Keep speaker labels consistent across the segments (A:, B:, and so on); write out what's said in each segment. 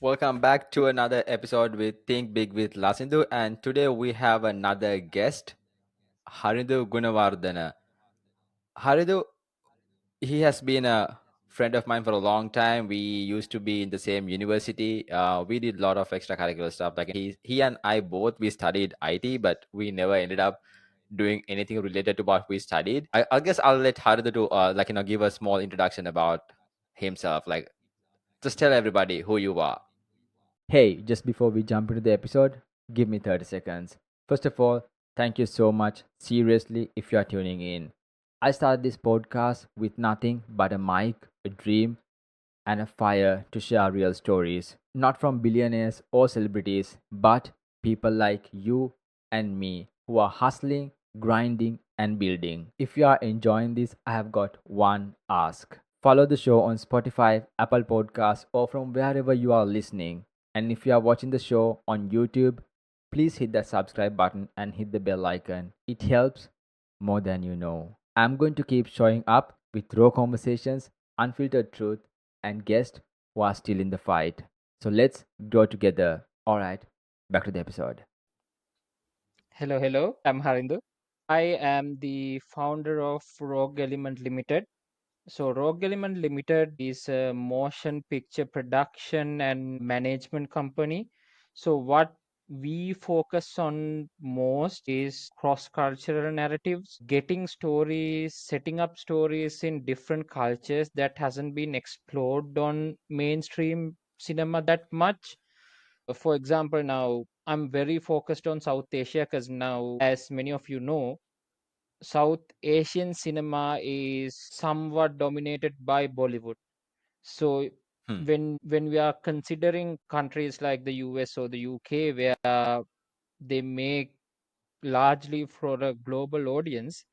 A: Welcome back to another episode with Think Big with Lasindu, and today we have another guest, Harindu Gunawardena. Harindu, he has been a friend of mine for a long time. We used to be in the same university. We did a lot of extracurricular stuff. Like he and I both we studied IT, but we never ended up doing anything related to what we studied. I guess I'll let Harindu to give a small introduction about himself. Like just tell everybody who you are. Hey, just before we jump into the episode, give me 30 seconds. First of all, thank you so much, seriously, if you are tuning in. I started this podcast with nothing but a mic, a dream, and a fire to share real stories. Not from billionaires or celebrities, but people like you and me who are hustling, grinding, and building. If you are enjoying this, I have got one ask. Follow the show on Spotify, Apple Podcasts, or from wherever you are listening. And if you are watching the show on YouTube, please hit that subscribe button and hit the bell icon. It helps more than you know. I'm going to keep showing up with raw conversations, unfiltered truth, and guests who are still in the fight. So let's grow together. Alright, back to the episode.
B: Hello, hello. I'm Harindu. I am the founder of Rogue Element Limited. So, Rogue Element Limited is a motion picture production and management company. So, what we focus on most is cross cultural narratives, getting stories, setting up stories in different cultures that hasn't been explored on mainstream cinema that much. For example, now I'm very focused on South Asia because now, as many of you know, South Asian cinema is somewhat dominated by Bollywood. So
A: Hmm.
B: when we are considering countries like the US or the UK where they make largely for a global audience,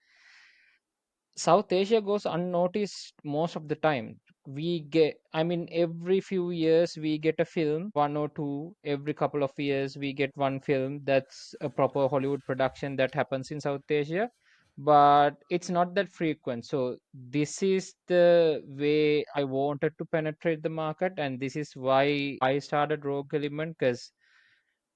B: South Asia goes unnoticed most of the time. I mean, every few years we get a film, one or two. Every couple of years we get one film that's a proper Hollywood production that happens in South Asia, but it's not that frequent. So, this is the way I wanted to penetrate the market, and this is why I started Rogue Element because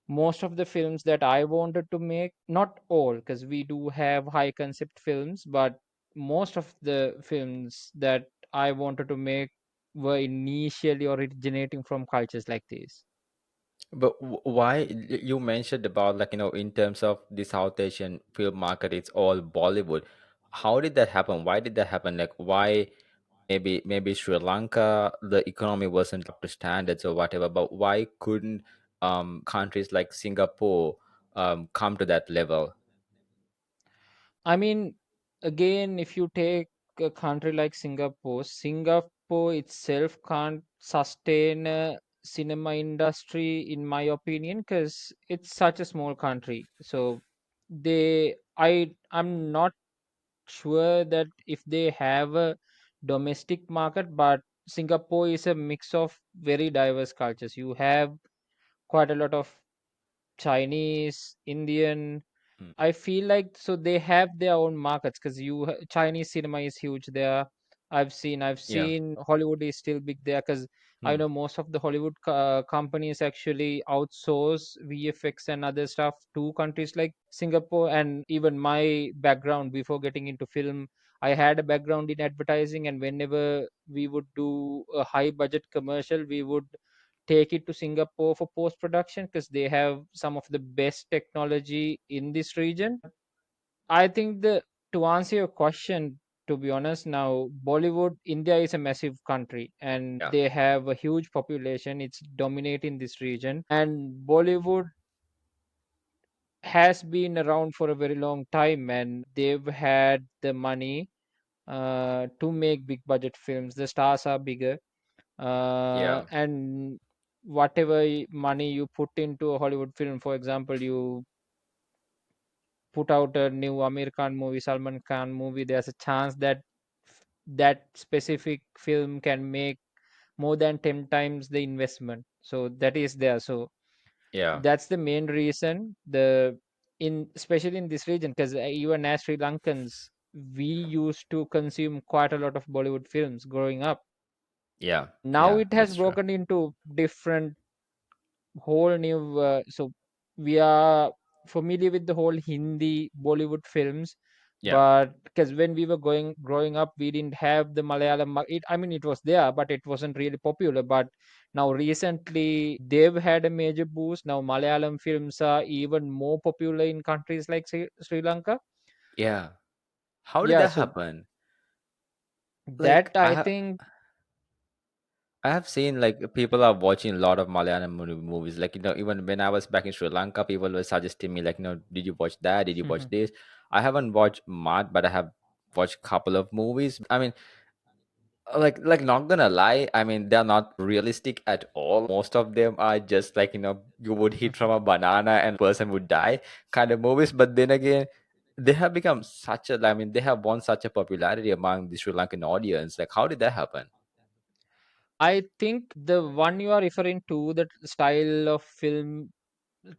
B: most of the films that I wanted to make, not all, because we do have high concept films, but most of the films that I wanted to make were initially originating from cultures like this.
A: But why you mentioned about in terms of the South Asian film market, it's all Bollywood. How did that happen? Why did that happen? Like why maybe Sri Lanka the economy wasn't up to standards or whatever, but why couldn't countries like Singapore come to that level?
B: I mean, again, if you take a country like Singapore, Singapore itself can't sustain a cinema industry, in my opinion, because it's such a small country. So I'm not sure that if they have a domestic market, but Singapore is a mix of very diverse cultures. You have quite a lot of Chinese, Indian.
A: Hmm.
B: I feel like so they have their own markets because Chinese cinema is huge there. I've
A: Yeah.
B: seen Hollywood is still big there because I
A: Hmm.
B: know most of the Hollywood companies actually outsource VFX and other stuff to countries like Singapore. And even my background before getting into film, I had a background in advertising, and whenever we would do a high budget commercial, we would take it to Singapore for post production because they have some of the best technology in this region. I think the to answer your question, to be honest, now Bollywood, India is a massive country and
A: Yeah.
B: they have a huge population. It's dominating this region, and Bollywood has been around for a very long time, and they've had the money to make big budget films. The stars are bigger,
A: Yeah.
B: and whatever money you put into a Hollywood film, for example, you put out a new Amir Khan movie, Salman Khan movie, there's a chance that that specific film can make more than 10 times the investment. So that is there. So
A: Yeah.
B: that's the main reason the in especially in this region because even as Sri Lankans, we used to consume quite a lot of Bollywood films growing up.
A: Yeah.
B: Now
A: Yeah.
B: it has
A: That's true.
B: broken into different. whole new so we are familiar with the whole Hindi Bollywood films,
A: Yeah.
B: but because when we were growing up, we didn't have the Malayalam. I mean, it was there, but it wasn't really popular. But now recently, they've had a major boost. Now Malayalam films are even more popular in countries like Sri Lanka.
A: Yeah. How did
B: Yeah,
A: that
B: so
A: happen?
B: that
A: Like
B: I think.
A: I have seen like people are watching a lot of Malayalam movies. Like, even when I was back in Sri Lanka, people were suggesting me like, did you watch that? Did you watch this? I haven't watched much, but I have watched couple of movies. I mean, like not gonna lie, I mean they're not realistic at all. Most of them are just like, you would hit from a banana and person would die kind of movies. But then again, they have become such a, I mean, they have won such a popularity among the Sri Lankan audience. Like, how did that happen?
B: I think the one you are referring to, that style of film,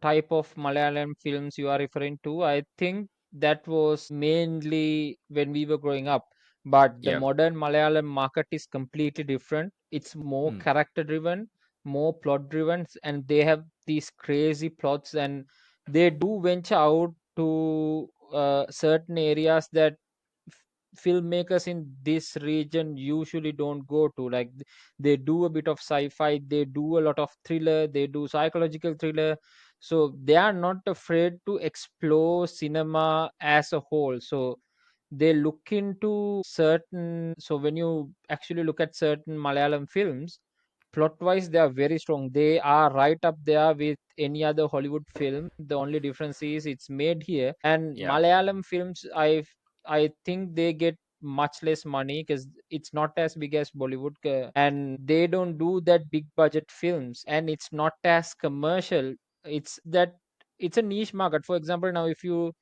B: type of Malayalam films you are referring to, I think that was mainly when we were growing up. But the
A: Yeah.
B: modern Malayalam market is completely different. It's more
A: Hmm.
B: character driven, more plot driven, and they have these crazy plots, and they do venture out to certain areas that filmmakers in this region usually don't go to. Like they do a bit of sci-fi, they do a lot of thriller, they do psychological thriller. So they are not afraid to explore cinema as a whole. So they look into certain, so when you actually look at certain Malayalam films, plot wise they are very strong. They are right up there with any other Hollywood film. The only difference is it's made here. And
A: Yeah.
B: Malayalam films, I think they get much less money because it's not as big as Bollywood, and they don't do that big budget films, and it's not as commercial. It's that it's a niche market. For example, now if you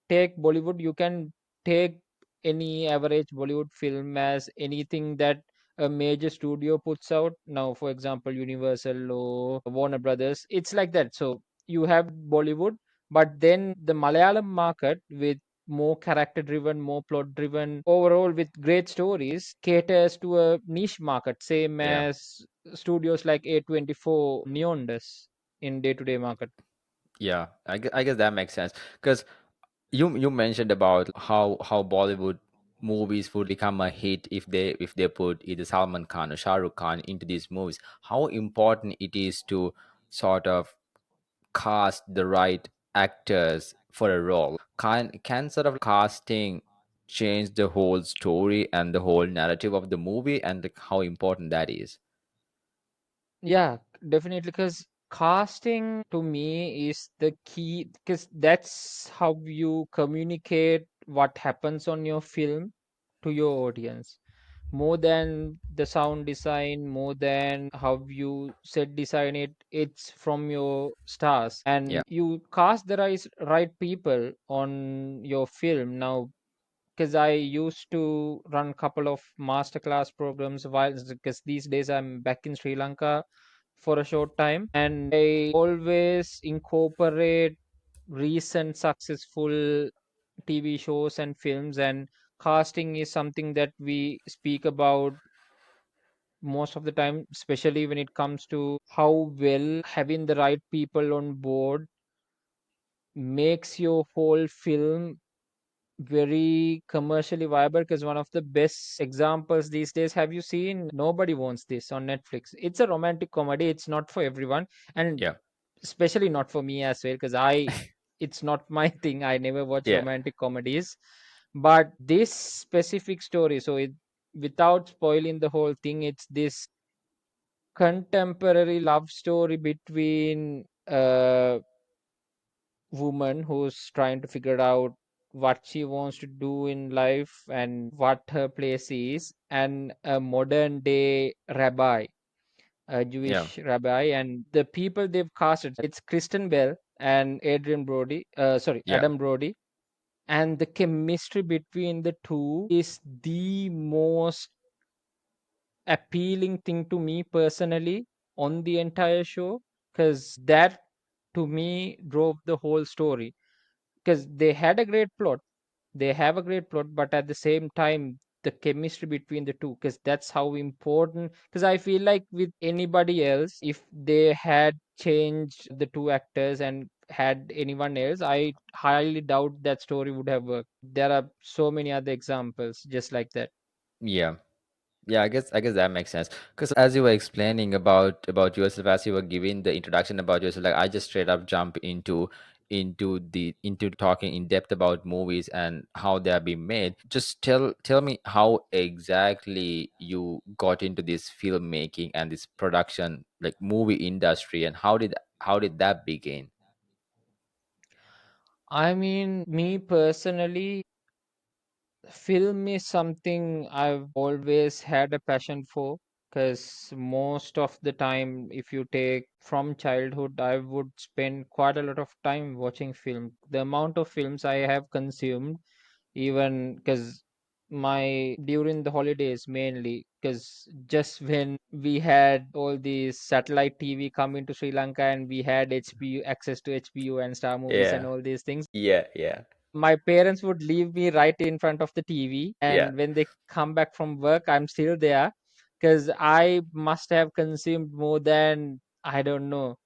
B: take Bollywood, you can take any average Bollywood film as anything that a major studio puts out. Now, for example, Universal or Warner Brothers, it's like that. So you have Bollywood, but then the Malayalam market, with more character driven, more plot driven, overall with great stories, caters to a niche market, same
A: Yeah.
B: as studios like A24 Neon does in day to day market.
A: Yeah. I guess that makes sense because you mentioned about how Bollywood movies would become a hit if they put either Salman Khan or Shah Rukh Khan into these movies. How important it is to sort of cast the right actors for a role. Can sort of casting change the whole story and the whole narrative of the movie, and like how important that is?
B: Yeah, definitely. Because casting to me is the key, because that's how you communicate what happens on your film to your audience. More than the sound design, more than how you set design it, it's from your stars.
A: Yeah.
B: And you cast the right people on your film. Now, because I used to run couple of masterclass programs while, because these days I'm back in Sri Lanka for a short time, and I always incorporate recent successful TV shows and films, and casting is something that we speak about most of the time, especially when it comes to how well having the right people on board makes your whole film very commercially viable. Because one of the best examples these days, have you seen Nobody Wants This on Netflix? It's a romantic comedy. It's not for everyone, and
A: Yeah.
B: especially not for me as well, because I it's not my thing. I never watch
A: Yeah.
B: romantic comedies. But this specific story, so it, without spoiling the whole thing, it's this contemporary love story between woman who's trying to figure out what she wants to do in life and what her place is, and a modern day rabbi, a
A: Yeah.
B: Jewish rabbi. And the people they've casted, it's Kristen Bell and Adrian Brody, sorry,
A: Yeah.
B: Adam Brody. And the chemistry between the two is the most appealing thing to me personally on the entire show, because that to me drove the whole story. Because they had a great plot, they have a great plot, but at the same time the chemistry between the two, because that's how important. Because I feel like with anybody else, if they had changed the two actors and had anyone else, I highly doubt that story would have worked. There are so many other examples just like that.
A: Yeah. Yeah, I guess that makes sense. Because as you were explaining about yourself, as you were giving the introduction about yourself, like I just straight up jump into talking in depth about movies and how they are being made. Just tell me how exactly you got into this filmmaking and this production, like movie industry, and how did that begin?
B: I mean, me personally, film is something I've always had a passion for, because most of the time, if you take from childhood, I would spend quite a lot of time watching film. The amount of films I have consumed, even because my during the holidays mainly, because just when we had all these satellite TV come into Sri Lanka and we had HBO access to HBO and Star Movies and
A: Yeah,
B: all these things,
A: yeah, yeah,
B: my parents would leave me right in front of the TV,
A: yeah.
B: and when they come back from work, I'm still there, because I must have consumed more than, I don't know,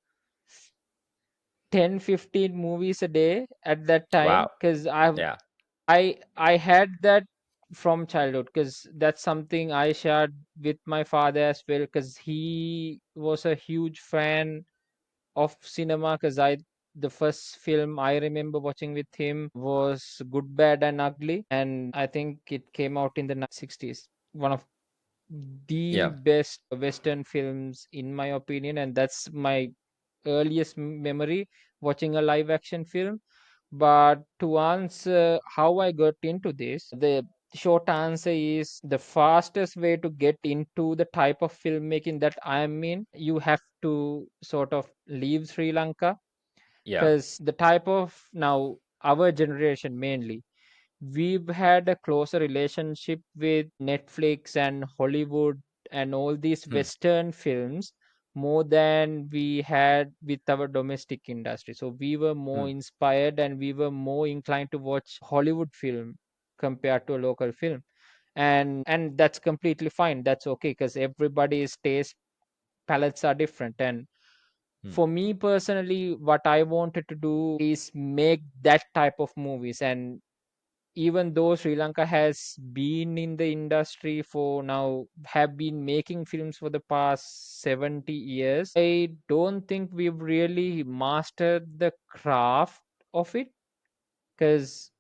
B: 10, 15 movies a day at that time,
A: Wow.
B: because
A: Yeah.
B: I had that from childhood, because that's something I shared with my father as well, because he was a huge fan of cinema. Because I the first film I remember watching with him was Good, Bad and Ugly, and I think it came out in the 60s. One of the
A: Yeah.
B: best Western films in my opinion, and that's my earliest memory watching a live action film. But to answer how I got into this, the short answer is the fastest way to get into the type of filmmaking that I am in, you have to sort of leave Sri Lanka,
A: Yeah.
B: because the type of, now our generation mainly, we've had a closer relationship with Netflix and Hollywood and all these
A: Hmm.
B: Western films more than we had with our domestic industry. So we were more
A: Hmm.
B: inspired and we were more inclined to watch Hollywood film compared to a local film. And that's completely fine. That's okay, because everybody's taste palettes are different. And
A: Hmm.
B: for me personally, what I wanted to do is make that type of movies. And even though Sri Lanka has been in the industry for now, have been making films for the past 70 years, I don't think we've really mastered the craft of it, because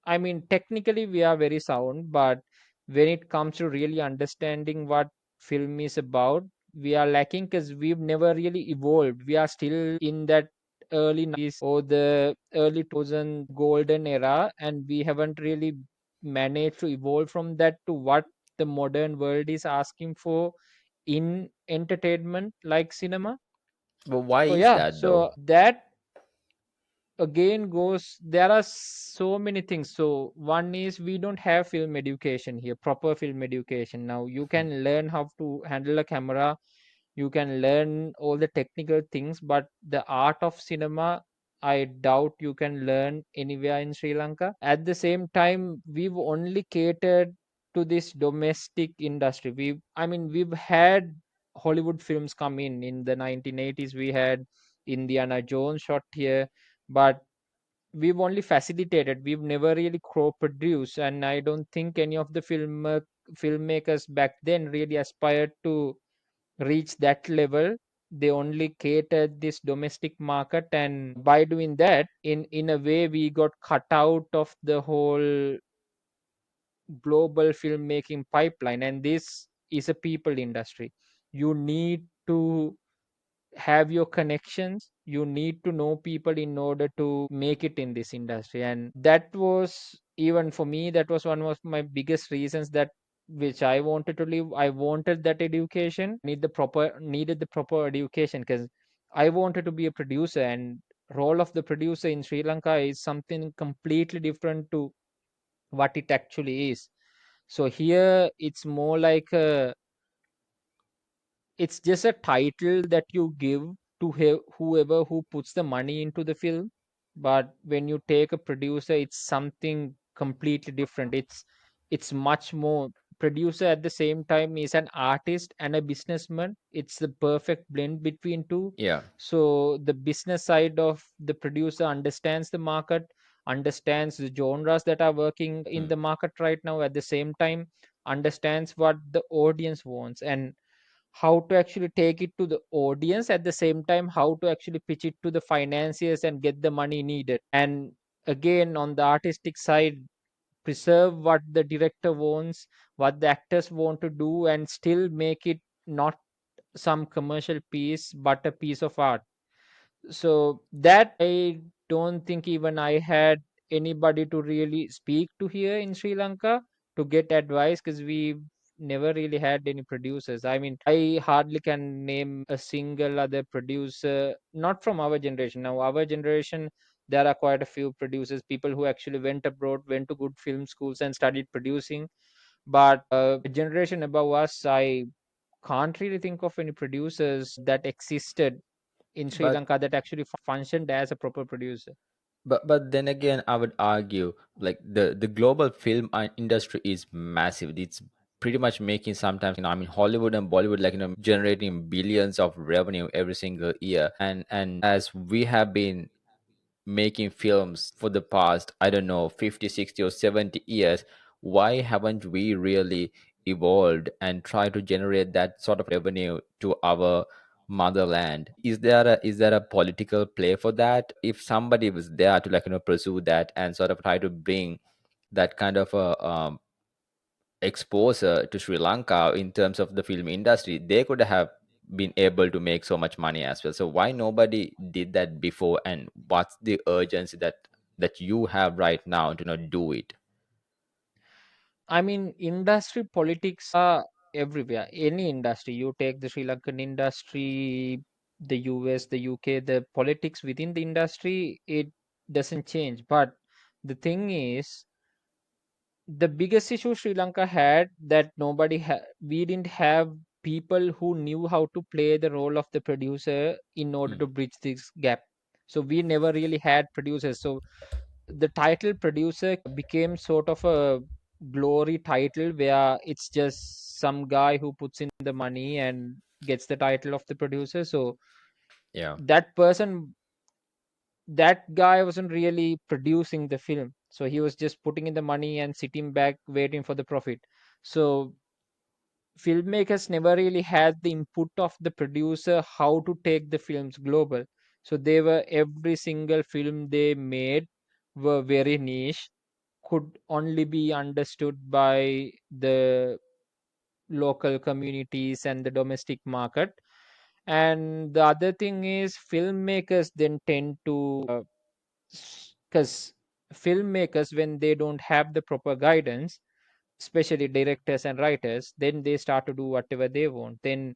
B: I mean, technically we are very sound, but when it comes to really understanding what film is about, we are lacking, because we've never really evolved. We are still in that early 90s or the early 2000 golden era, and we haven't really managed to evolve from that to what the modern world is asking for in entertainment like cinema.
A: But why
B: So
A: is
B: yeah,
A: that though?
B: so that again goes, there are so many things. So one is, we don't have film education here, proper film education. Now you
A: Hmm.
B: can learn how to handle a camera, you can learn all the technical things, but the art of cinema, I doubt you can learn anywhere in Sri Lanka. At the same time, we've only catered to this domestic industry. We've had Hollywood films come in the 1980s. We had Indiana Jones shot here, but we've only facilitated, we've never really co-produced. And I don't think any of the filmmakers back then really aspired to reach that level. They only catered this domestic market, and by doing that, in a way, we got cut out of the whole global filmmaking pipeline. And this is a people industry. You need to have your connections, you need to know people in order to make it in this industry. And that was, even for me, that was one of my biggest reasons that which I wanted to live. I wanted that education, needed the proper education, because I wanted to be a producer, and role of the producer in Sri Lanka is something completely different to what it actually is. So here it's more like it's just a title that you give to whoever who puts the money into the film. But when you take a producer, it's something completely different. it's much more. Producer at the same time is an artist and a businessman. It's the perfect blend between two.
A: Yeah.
B: So the business side of the producer understands the market, understands the genres that are working in
A: Mm.
B: the market right now, at the same time understands what the audience wants and how to actually take it to the audience, at the same time how to actually pitch it to the financiers and get the money needed. And again, on the artistic side, preserve what the director wants, what the actors want to do, and still make it not some commercial piece but a piece of art. So that I don't think even I had anybody to really speak to here in Sri Lanka to get advice, because we never really had any producers. I mean, I hardly can name a single other producer, not from our generation. Now, our generation, there are quite a few producers, people who actually went abroad, went to good film schools and studied producing. But a generation above us, I can't really think of any producers that existed in Sri
A: But
B: Lanka that actually functioned as a proper producer.
A: but then again, I would argue like the global film industry is massive. It's pretty much making sometimes, I mean, Hollywood and Bollywood, like, generating billions of revenue every single year. And as we have been making films for the past, I don't know, 50, 60, or 70 years, why haven't we really evolved and try to generate that sort of revenue to our motherland? Is there a political play for that? If somebody was there to, like, pursue that and sort of try to bring that kind of a exposure to Sri Lanka in terms of the film industry, they could have been able to make so much money as well. So why nobody did that before? And what's the urgency that you have right now to not do it?
B: I mean, industry politics are everywhere. Any industry, you take the Sri Lankan industry, the US, the UK, the politics within the industry, it doesn't change. But the thing is, the biggest issue Sri Lanka had, that we didn't have people who knew how to play the role of the producer in order
A: Mm.
B: to bridge this gap. So we never really had producers. So the title producer became sort of a glory title where it's just some guy who puts in the money and gets the title of the producer. So
A: Yeah.
B: that person, that guy wasn't really producing the film. So he was just putting in the money and sitting back waiting for the profit. So filmmakers never really had the input of the producer how to take the films global. So they were, every single film they made were very niche, could only be understood by the local communities and the domestic market. And the other thing is, filmmakers then tend to, because filmmakers, when they don't have the proper guidance, especially directors and writers, then they start to do whatever they want. Then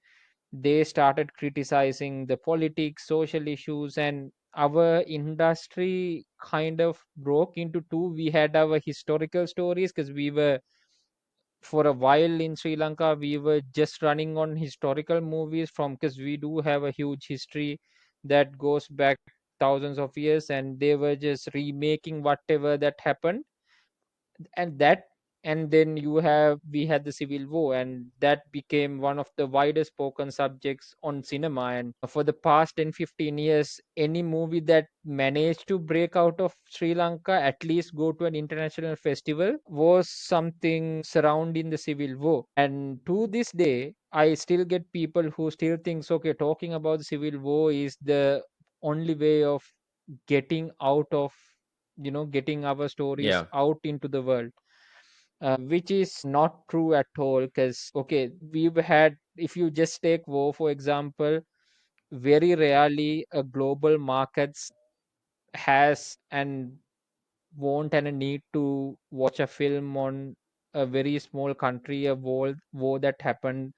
B: they started criticizing the politics, social issues, and our industry kind of broke into two. We had our historical stories, because we were, for a while in Sri Lanka, we were just running on historical movies from, because we do have a huge history that goes back thousands of years, and they were just remaking whatever that happened. And that, and then we had the civil war, and that became one of the widest spoken subjects on cinema. And for the past 10, 15 years, any movie that managed to break out of Sri Lanka, at least go to an international festival, was something surrounding the civil war. And to this day, I still get people who still thinks, okay, talking about the civil war is the only way of getting out of, getting our stories
A: Yeah.
B: out into the world, which is not true at all. Because, okay, we've had, if you just take war for example, very rarely a global markets has and want and a need to watch a film on a very small country, a war that happened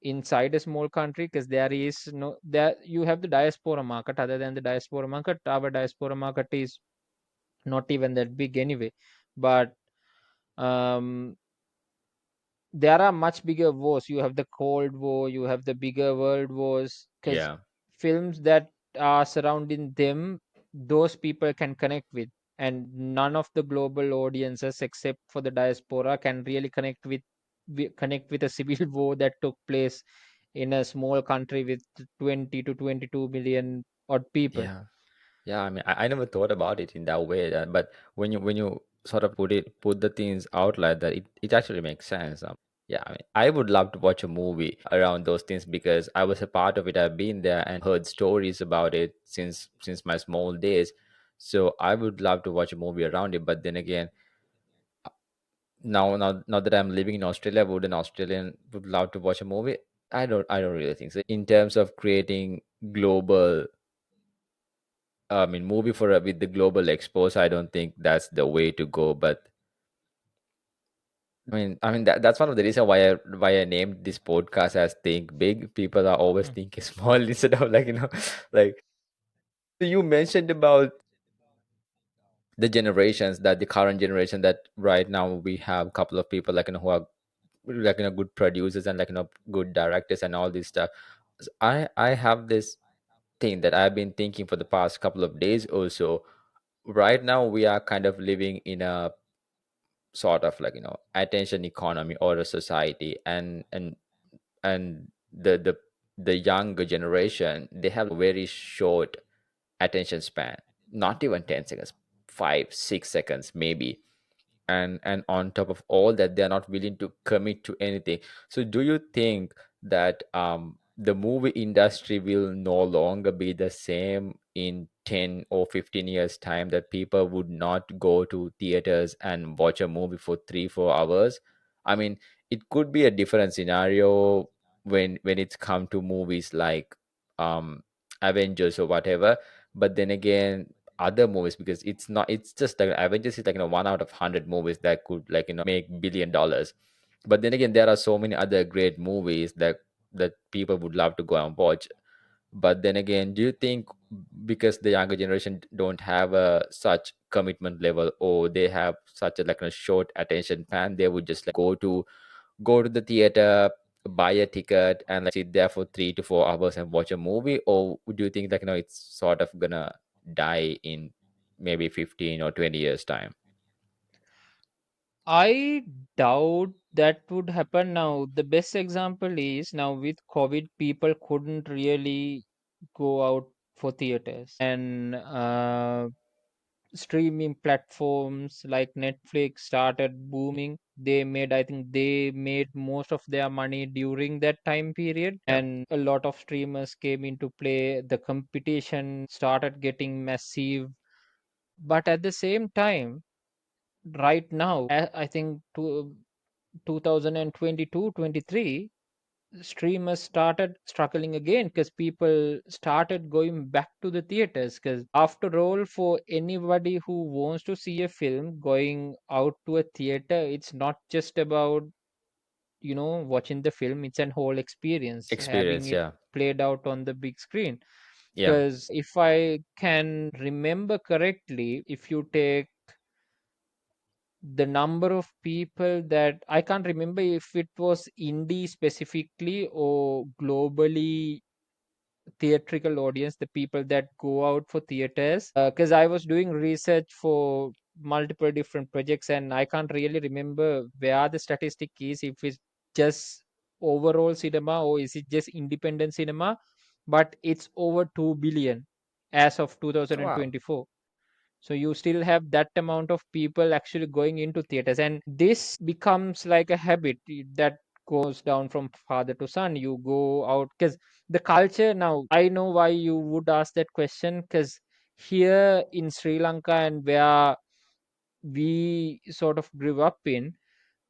B: inside a small country. Because there is no, there you have the diaspora market. Other than the diaspora market, our diaspora market is not even that big anyway. But um, there are much bigger wars. You have the Cold War, you have the bigger world wars, because
A: Yeah.
B: films that are surrounding them, those people can connect with. and none of the global audiences except for the diaspora can really connect with a civil war that took place in a small country with 20 to 22 million odd people.
A: Yeah. Yeah, I mean, I never thought about it in that way, but when you sort of put the things out like that, it actually makes sense. Yeah, I mean, I would love to watch a movie around those things because I was a part of it. I've been there and heard stories about it since my small days. So I would love to watch a movie around it. But then again, now that I'm living in Australia, would an Australian would love to watch a movie? I don't really think so. In terms of creating global, I mean, movie for with the global expose, I don't think that's the way to go. But I mean that's one of the reasons why I named this podcast as Think Big. People are always
B: Mm.
A: thinking small instead of like you mentioned about the generations, that the current generation, that right now we have a couple of people who are good producers and good directors and all this stuff. I have this thing that I've been thinking for the past couple of days also. Right now we are kind of living in a sort of attention economy or a society, and the younger generation, they have very short attention span, not even 10 seconds, 5 6 seconds maybe. And on top of all that, they're not willing to commit to anything. So do you think that the movie industry will no longer be the same in 10 or 15 years time, that people would not go to theaters and watch a movie for 3 4 hours? I mean, it could be a different scenario when it's come to movies like Avengers or whatever. But then again, other movies, because it's just like Avengers is 1 out of 100 movies that could make $1 billion. But then again, there are so many other great movies that people would love to go and watch. But then again, do you think because the younger generation don't have a such commitment level, or they have such a short attention span, they would just go to the theater, buy a ticket, and sit there for 3 to 4 hours and watch a movie? Or do you think it's sort of gonna die in maybe 15 or 20 years time?
B: I doubt that would happen now. The best example is now with COVID, people couldn't really go out for theaters. And streaming platforms like Netflix started booming. I think they made most of their money during that time period.
A: Yeah.
B: And a lot of streamers came into play. The competition started getting massive. But at the same time, right now, I think 2022-23, streamers started struggling again because people started going back to the theaters. Because after all, for anybody who wants to see a film, going out to a theater, it's not just about watching the film. It's an whole experience having
A: Experience,
B: it
A: yeah.
B: played out on the big screen.
A: Yeah.
B: Because if I can remember correctly, if you take the number of people, that I can't remember if it was indie specifically or globally, theatrical audience, the people that go out for theaters. Because I was doing research for multiple different projects, and I can't really remember where the statistic is, if it's just overall cinema or is it just independent cinema, but it's over 2 billion as of
A: Wow.
B: 2024. So you still have that amount of people actually going into theaters, and this becomes like a habit that goes down from father to son. You go out because the culture now. I know why you would ask that question, because here in Sri Lanka and where we sort of grew up in,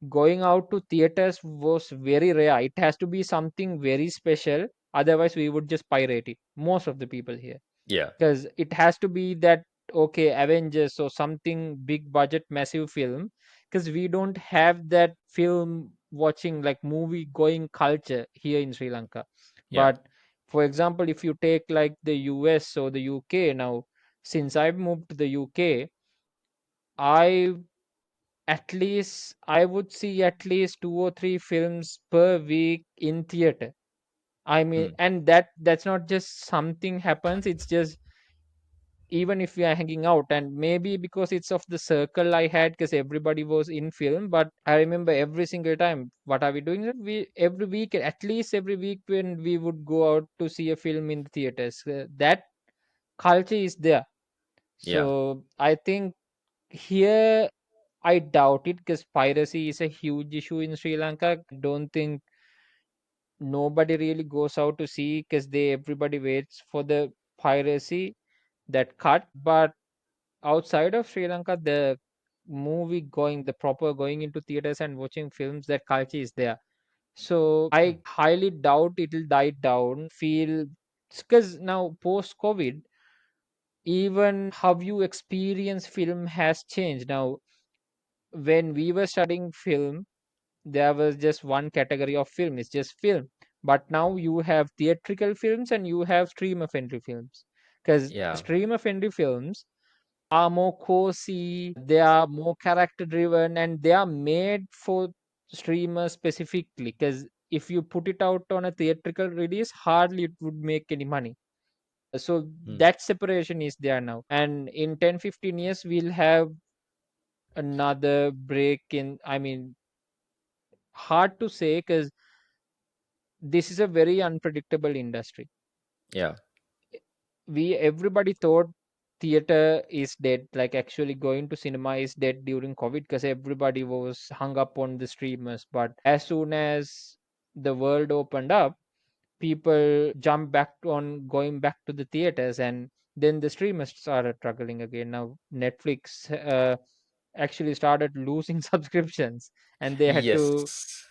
B: going out to theaters was very rare. It has to be something very special. Otherwise, we would just pirate it. Most of the people here,
A: Yeah.
B: because it has to be that, okay, Avengers or something big budget massive film, because we don't have that film watching, like movie going culture here in Sri Lanka.
A: Yeah.
B: But for example, if you take like the US or the UK now, since I've moved to the UK, I I would see at least 2 or 3 films per week in theater. I mean,
A: Mm.
B: and that's not just something happens, it's just even if we are hanging out, and maybe because it's of the circle I had, because everybody was in film. But I remember every single time, what are we doing? We every week, at least every week, when we would go out to see a film in the theaters, that culture is there.
A: Yeah.
B: So I think here I doubt it, because piracy is a huge issue in Sri Lanka. Don't think nobody really goes out to see, because they everybody waits for the piracy, that cut. But outside of Sri Lanka, the movie going, the proper going into theaters and watching films, that culture is there. So
A: Hmm.
B: I highly doubt it'll die down. Feel, because now post COVID, even how you experience film has changed. Now, when we were studying film, there was just one category of film, it's just film. But now you have theatrical films and you have streamer friendly films, because
A: Yeah.
B: streamer friendly films are more cozy, they are more character driven, and they are made for streamers specifically. Because if you put it out on a theatrical release, hardly it would make any money. So
A: Hmm.
B: that separation is there now, and in 10-15 years we'll have another break in, I mean, hard to say, because this is a very unpredictable industry.
A: Yeah.
B: We everybody thought theater is dead, like actually going to cinema is dead during COVID, because everybody was hung up on the streamers. But as soon as the world opened up, people jumped back on going back to the theaters, and then the streamers started struggling again. Now Netflix actually started losing subscriptions, and they had to
A: Yes.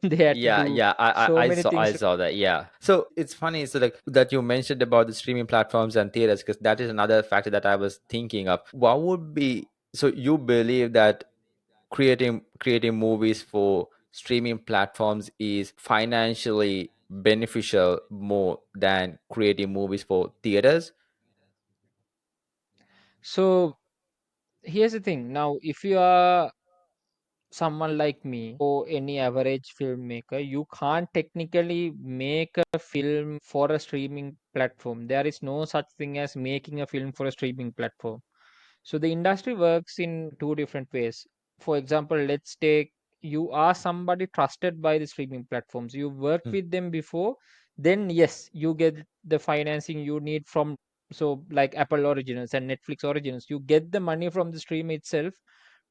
B: they had to
A: Yeah,
B: do
A: yeah,
B: so many
A: I
B: things.
A: saw that. Yeah. So it's funny. So like that you mentioned about the streaming platforms and theaters, because that is another factor that I was thinking of. What would be, so you believe that creating movies for streaming platforms is financially beneficial more than creating movies for theaters?
B: So here's the thing. Now, if you are someone like me or any average filmmaker, you can't technically make a film for a streaming platform. There is no such thing as making a film for a streaming platform. So the industry works in two different ways. For example, let's take, you are somebody trusted by the streaming platforms. You worked
A: Hmm.
B: with them before, then yes, you get the financing you need from, so like Apple Originals and Netflix Originals. You get the money from the stream itself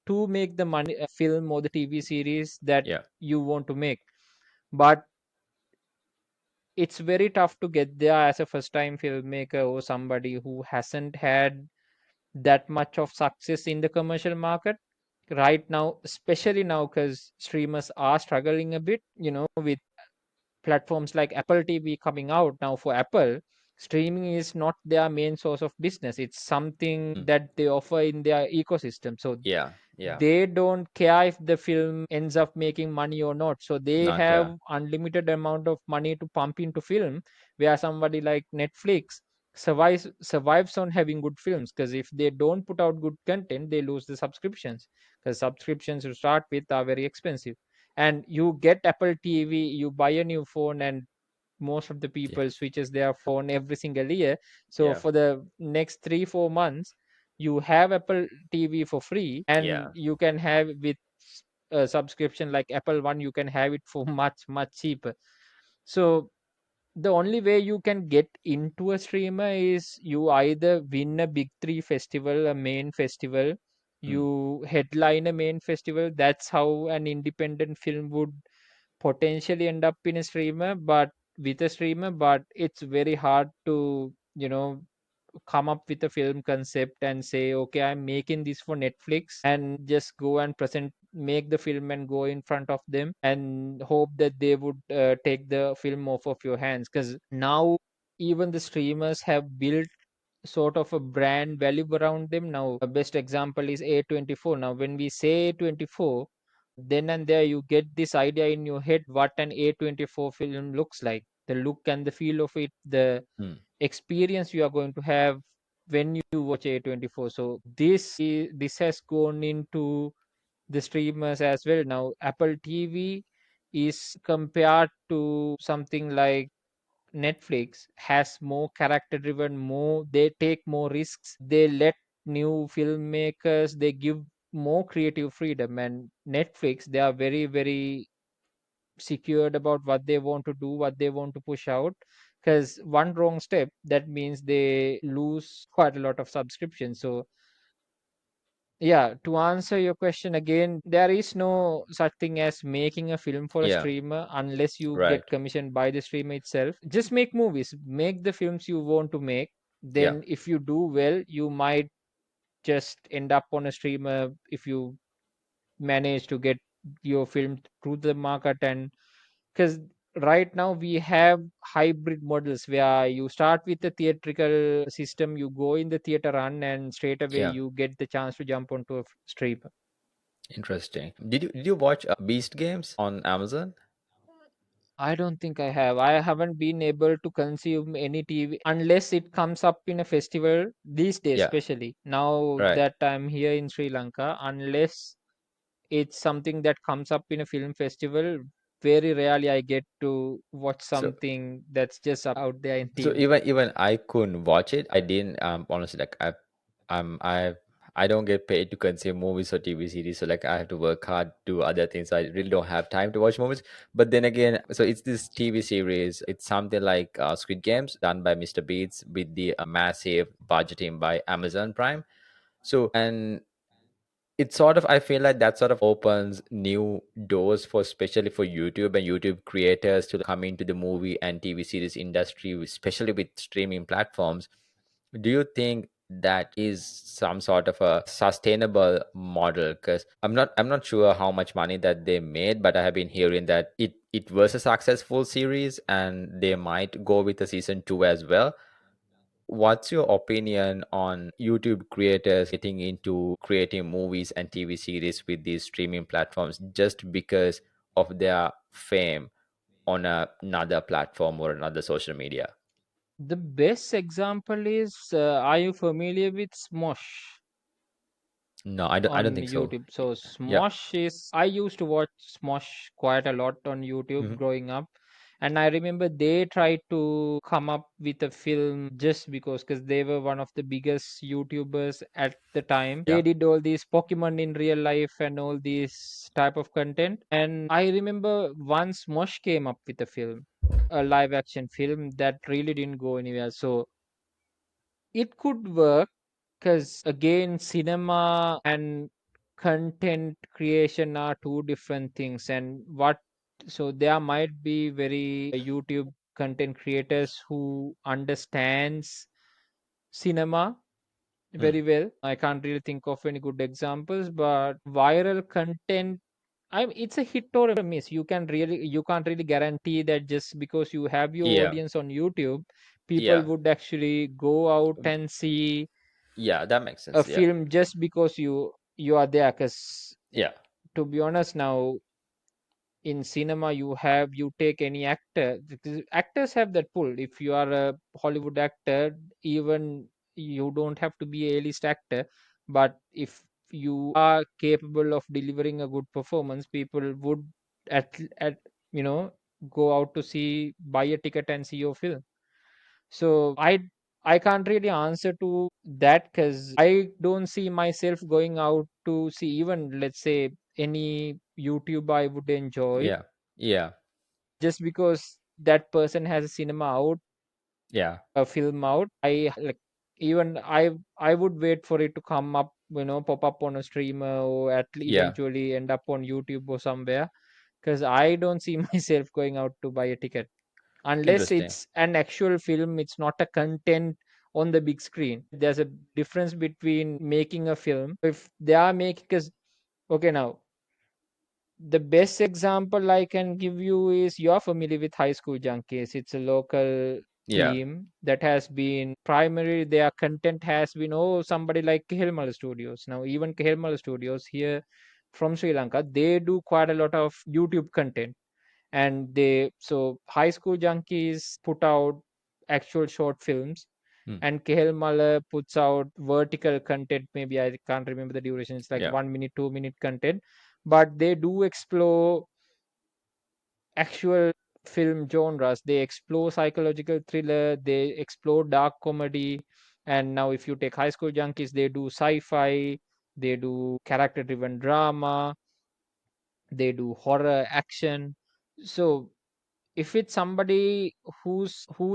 B: to make the money film or the TV series that
A: Yeah.
B: you want to make. But it's very tough to get there as a first time filmmaker or somebody who hasn't had that much of success in the commercial market right now, especially now, because streamers are struggling a bit, with platforms like Apple TV coming out. Now for Apple, streaming is not their main source of business, it's something
A: Hmm.
B: that they offer in their ecosystem. So
A: Yeah. Yeah.
B: they don't care if the film ends up making money or not, so they
A: Not,
B: have
A: yeah.
B: unlimited amount of money to pump into film, where somebody like Netflix survives on having good films, because if they don't put out good content, they lose the subscriptions, because subscriptions to start with are very expensive. And you get Apple TV, you buy a new phone, and most of the
A: Yeah.
B: people switches their phone every single year. So
A: Yeah.
B: for the next 3-4 months, you have Apple TV for free, and
A: Yeah.
B: you can have with a subscription like Apple One, you can have it for much cheaper. So the only way you can get into a streamer is you either win a big three festival, a main festival,
A: Hmm.
B: you headline a main festival. That's how an independent film would potentially end up in a streamer, but with a streamer. But it's very hard to, come up with a film concept and say, okay, I'm making this for Netflix, and just go and make the film and go in front of them and hope that they would take the film off of your hands. Because now even the streamers have built sort of a brand value around them. Now a best example is A24. Now when we say A24, then and there you get this idea in your head what an A24 film looks like, the look and the feel of it, the
A: Hmm.
B: experience you are going to have when you watch A24. So this has gone into the streamers as well. Now Apple TV is compared to something like Netflix has more character driven, more they take more risks, they let new filmmakers, they give more creative freedom. And Netflix, they are very, very secured about what they want to do, what they want to push out. Because one wrong step, that means they lose quite a lot of subscriptions. So yeah, to answer your question again, there is no such thing as making a film for a
A: Yeah,
B: streamer unless you
A: right.
B: get commissioned by the streamer itself. Just make movies, make the films you want to make.
A: Yeah.
B: Then, if you do well, you might just end up on a streamer if you manage to get your film through the market. And because right now we have hybrid models where you start with the theatrical system, you go in the theater run, and straight away
A: Yeah.
B: you get the chance to jump onto a streamer.
A: Interesting. Did you watch Beast Games on Amazon?
B: I don't think I have. I haven't been able to consume any TV unless it comes up in a festival these days,
A: Yeah.
B: especially now
A: Right.
B: that I'm here in Sri Lanka. Unless it's something that comes up in a film festival, very rarely I get to watch
A: So
B: something that's just out there in
A: so
B: TV.
A: even I couldn't watch it. I didn't honestly, like um I I don't get paid to consume movies or TV series, so like I have to work hard, do other things. So I really don't have time to watch movies. But then again, so it's this TV series. It's something like Squid Games, done by Mr. Beats with the massive budgeting by Amazon Prime. So and it sort of, I feel like that sort of opens new doors for, especially for YouTube and YouTube creators, to come into the movie and TV series industry, especially with streaming platforms. Do you think that is some sort of a sustainable model? Because I'm not sure how much money that they made, but I have been hearing that it was a successful series and they might go with a season 2 as well. What's your opinion on YouTube creators getting into creating movies and TV series with these streaming platforms just because of their fame on another platform or another social media?
B: The best example is, are you familiar with Smosh
A: No, I don't
B: on
A: think so.
B: YouTube? So
A: Yeah.
B: Smosh is, I used to watch Smosh quite a lot on YouTube
A: Hmm.
B: growing up. And I remember they tried to come up with a film just because they were one of the biggest YouTubers at the time.
A: Yeah.
B: They did all these Pokemon in real life and all these type of content. And I remember once Smosh came up with a film, a live action film that really didn't go anywhere. So it could work because, again, cinema and content creation are two different things. And so there might be very YouTube content creators who understands cinema
A: Mm.
B: very well. I can't really think of any good examples, but viral content, it's a hit or a miss. You can't really guarantee that just because you have your
A: Yeah.
B: audience on YouTube, people
A: Yeah.
B: would actually go out and see
A: Yeah, that makes
B: a
A: sense. Yeah.
B: film just because you are there. Because
A: Yeah.
B: to be honest, now in cinema, you take any actor, because actors have that pull. If you are a Hollywood actor, even you don't have to be a list actor, but if you are capable of delivering a good performance, people would at you know go out to see, buy a ticket and see your film. So I can't really answer to that because I don't see myself going out to see, even let's say, any YouTube I would enjoy
A: Yeah. Yeah.
B: just because that person has a cinema out,
A: Yeah.
B: a film out. I like, even I would wait for it to come up, pop up on a streamer, or
A: Yeah.
B: eventually end up on YouTube or somewhere, because I don't see myself going out to buy a ticket unless
A: Interesting.
B: it's an actual film. It's not a content on the big screen. There's a difference between making a film. If they are making, because okay, now the best example I can give you is, you're familiar with High School Junkies. It's a local
A: Yeah.
B: team that has been primarily, their content has been, somebody like Kehelmala Studios. Now even Kehelmala Studios here from Sri Lanka, they do quite a lot of YouTube content. And High School Junkies put out actual short films,
A: Mm.
B: and Kehel Mala puts out vertical content. Maybe I can't remember the duration. It's like
A: Yeah.
B: 1 minute, 2 minute content, but they do explore actual film genres. They explore psychological thriller, they explore dark comedy, and now if you take High School Junkies, they do sci-fi, they do character driven drama, they do horror action. So if it's somebody who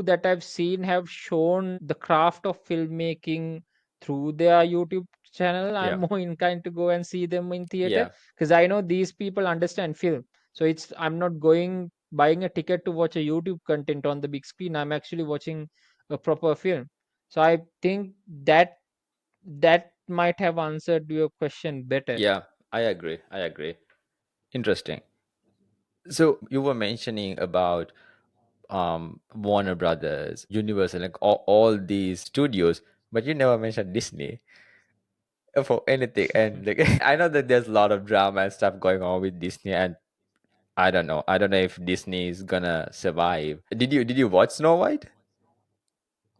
B: that I've seen have shown the craft of filmmaking through their YouTube channel, I'm
A: Yeah.
B: more inclined to go and see them in theater,
A: Yeah.
B: because I know these people understand film. So it's I'm not going buying a ticket to watch a YouTube content on the big screen. I'm actually watching a proper film. So I think that that might have answered your question better.
A: Yeah. I agree. I agree. Interesting. So you were mentioning about Warner Brothers, Universal, like all these studios, but you never mentioned Disney for anything. And like I know that there's a lot of drama and stuff going on with Disney, and I don't know. I don't know if Disney is gonna survive. Did you watch Snow White?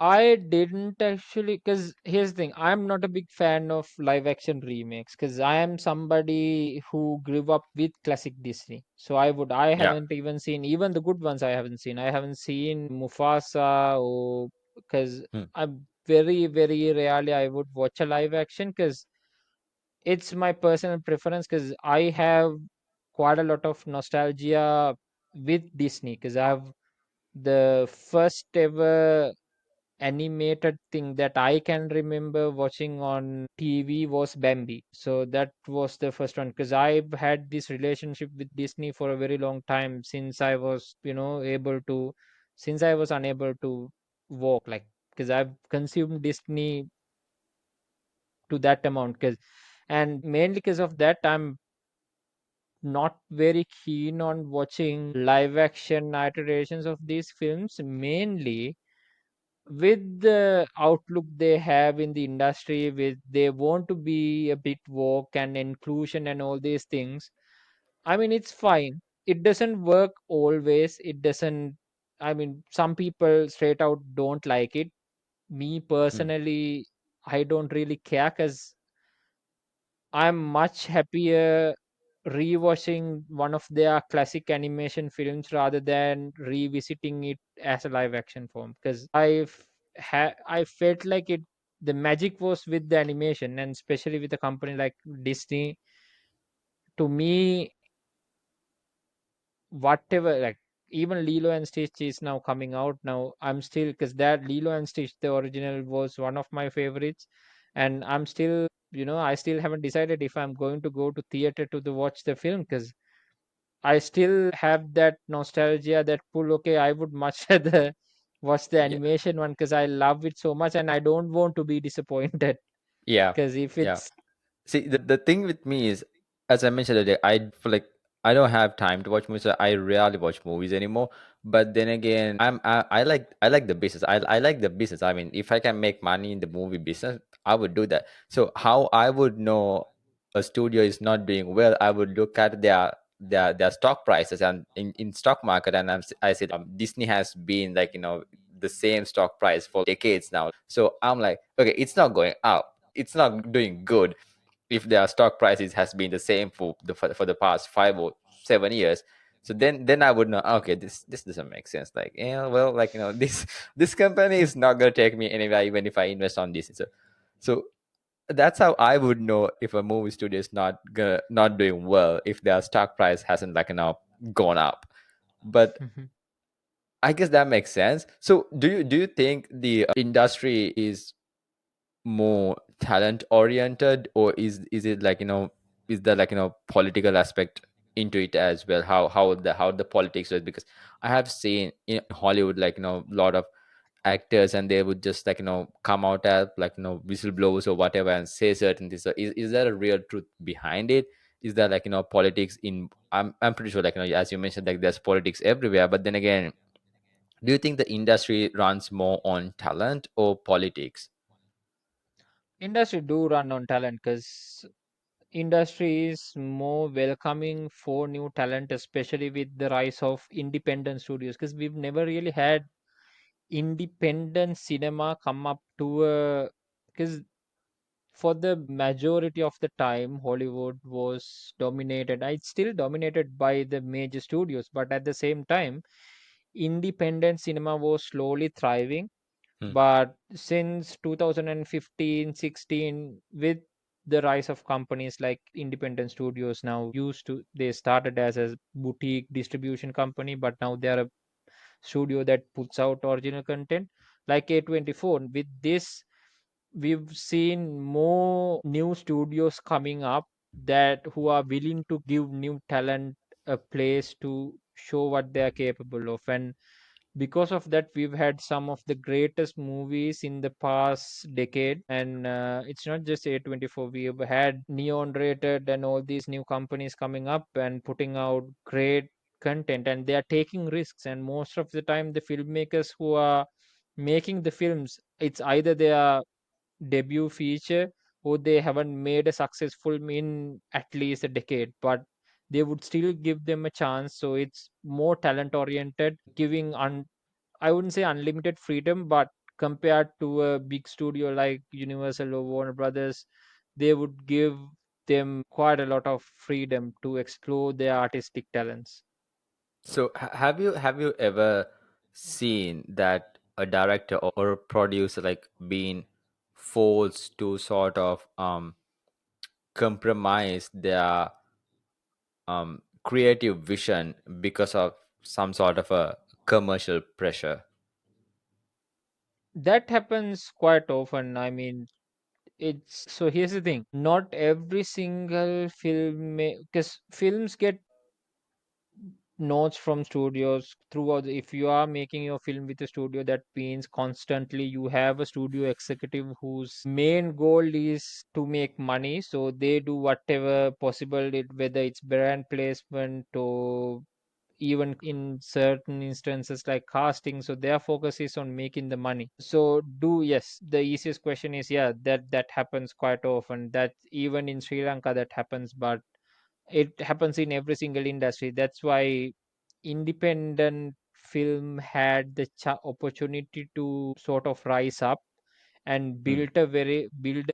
B: I didn't actually, because here's the thing, I'm not a big fan of live action remakes because I am somebody who grew up with classic Disney. So I
A: Yeah.
B: haven't even seen even the good ones. I haven't seen. I haven't seen Mufasa, or because
A: Hmm.
B: I'm very rarely I would watch a live action because it's my personal preference, because I have quite a lot of nostalgia with Disney because I have the first ever animated thing that I can remember watching on TV was Bambi. So that was the first one, because I've had this relationship with Disney for a very long time since I was, since I was unable to walk, like, because I've consumed Disney to that amount, because and mainly because of that, I'm not very keen on watching live action iterations of these films, mainly with the outlook they have in the industry, with they want to be a bit woke and inclusion and all these things. I mean, it's fine, it doesn't work always, it doesn't. I mean, some people straight out don't like it. Me
A: Hmm.
B: personally, I don't really care, because I'm much happier rewatching one of their classic animation films rather than revisiting it as a live action form, because I felt like it the magic was with the animation, and especially with a company like Disney. To me, whatever, like, even Lilo and Stitch is now coming out now, I'm still, because that Lilo and Stitch, the original, was one of my favorites, and I'm still, I still haven't decided if I'm going to go to theater to watch the film, because I still have that nostalgia, that pull. Okay, I would much rather watch the
A: Yeah.
B: animation one, because I love it so much and I don't want to be disappointed.
A: Yeah.
B: Because if
A: Yeah.
B: it's
A: See, the thing with me is, as I mentioned earlier, I feel like I don't have time to watch movies. So I rarely watch movies anymore. But then again, I like the business. I like the business. I mean, if I can make money in the movie business, I would do that. So how I would know a studio is not doing well? I would look at their stock prices and in stock market, and I said Disney has been like the same stock price for decades now. So I'm like, okay, it's not going up. It's not doing good if their stock prices has been the same for the past 5 or 7 years. So then I would know, okay, this doesn't make sense. Like, yeah, well, like this company is not gonna take me anywhere even if I invest on this. So that's how I would know if a movie studio is not doing well, if their stock price hasn't gone up. But I guess that makes sense. So do you think the industry is more talent oriented, or is it like is there like political aspect into it as well? How the politics is, because I have seen in Hollywood like a lot of actors, and they would just like come out as like whistleblowers or whatever and say certain things. So is there a real truth behind it? Is there like politics in? I'm pretty sure like as you mentioned, like there's politics everywhere, but then again, do you think the industry runs more on talent or politics?
B: industry do run on talent, because industry is more welcoming for new talent, especially with the rise of independent studios, because we've never really had independent cinema come up to a, because for the majority of the time Hollywood was dominated, it's still dominated by the major studios, but at the same time independent cinema was slowly thriving.
A: Hmm.
B: But since 2015-16, with the rise of companies like independent studios, now used to they started as a boutique distribution company, but now they are a studio that puts out original content like A24. With this, we've seen more new studios coming up that who are willing to give new talent a place to show what they are capable of. And because of that, we've had some of the greatest movies in the past decade. And it's not just A24, we've had Neon Rated and all these new companies coming up and putting out great content, and they are taking risks. And most of the time, the filmmakers who are making the films, it's either they are debut feature or they haven't made a successful in at least a decade, but they would still give them a chance. So it's more talent oriented, giving I wouldn't say unlimited freedom, but compared to a big studio like Universal or Warner Brothers, they would give them quite a lot of freedom to explore their artistic talents.
A: So have you ever seen that a director or a producer like being forced to sort of compromise their creative vision because of some sort of a commercial pressure?
B: That happens quite often. I mean, it's so here's the thing, not every single film, because films get notes from studios throughout. If you are making your film with a studio, that means constantly you have a studio executive whose main goal is to make money, so they do whatever possible, whether it's brand placement or even in certain instances like casting. So their focus is on making the money. So do yes, the easiest question is, yeah, that happens quite often. That even in Sri Lanka that happens, but it happens in every single industry. That's why independent film had the opportunity to sort of rise up and
A: Hmm.
B: build a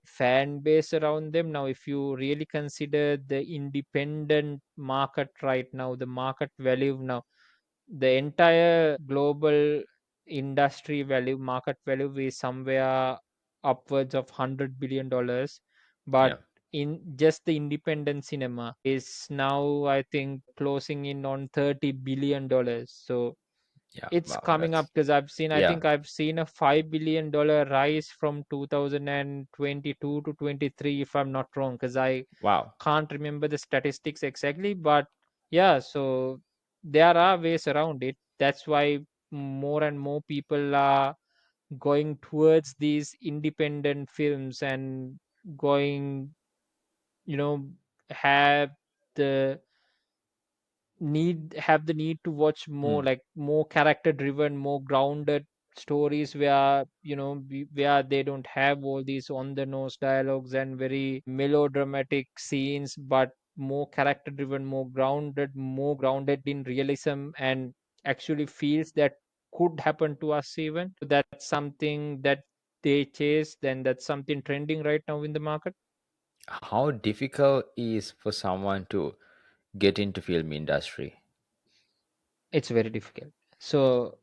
B: fan base around them. Now if you really consider the independent market right now, the market value now, the entire global industry value, market value is somewhere upwards of $100 billion. But
A: Yeah.
B: in just the independent cinema is now, I think, closing in on $30 billion. So
A: Yeah.
B: it's
A: Wow.
B: coming up
A: That's
B: because I
A: yeah.
B: think I've seen a $5 billion rise from 2022 to 23, if I'm not wrong, because I
A: Wow.
B: can't remember the statistics exactly. But yeah, so there are ways around it. That's why more and more people are going towards these independent films and going, you know, have the the need to watch more,
A: Hmm.
B: like more character driven, more grounded stories where, where they don't have all these on the nose dialogues and very melodramatic scenes, but more character driven, more grounded in realism, and actually feels that could happen to us even. So that's something that they chase, then that's something trending right now in the market.
A: How difficult is for someone to get into film industry?
B: It's very difficult. So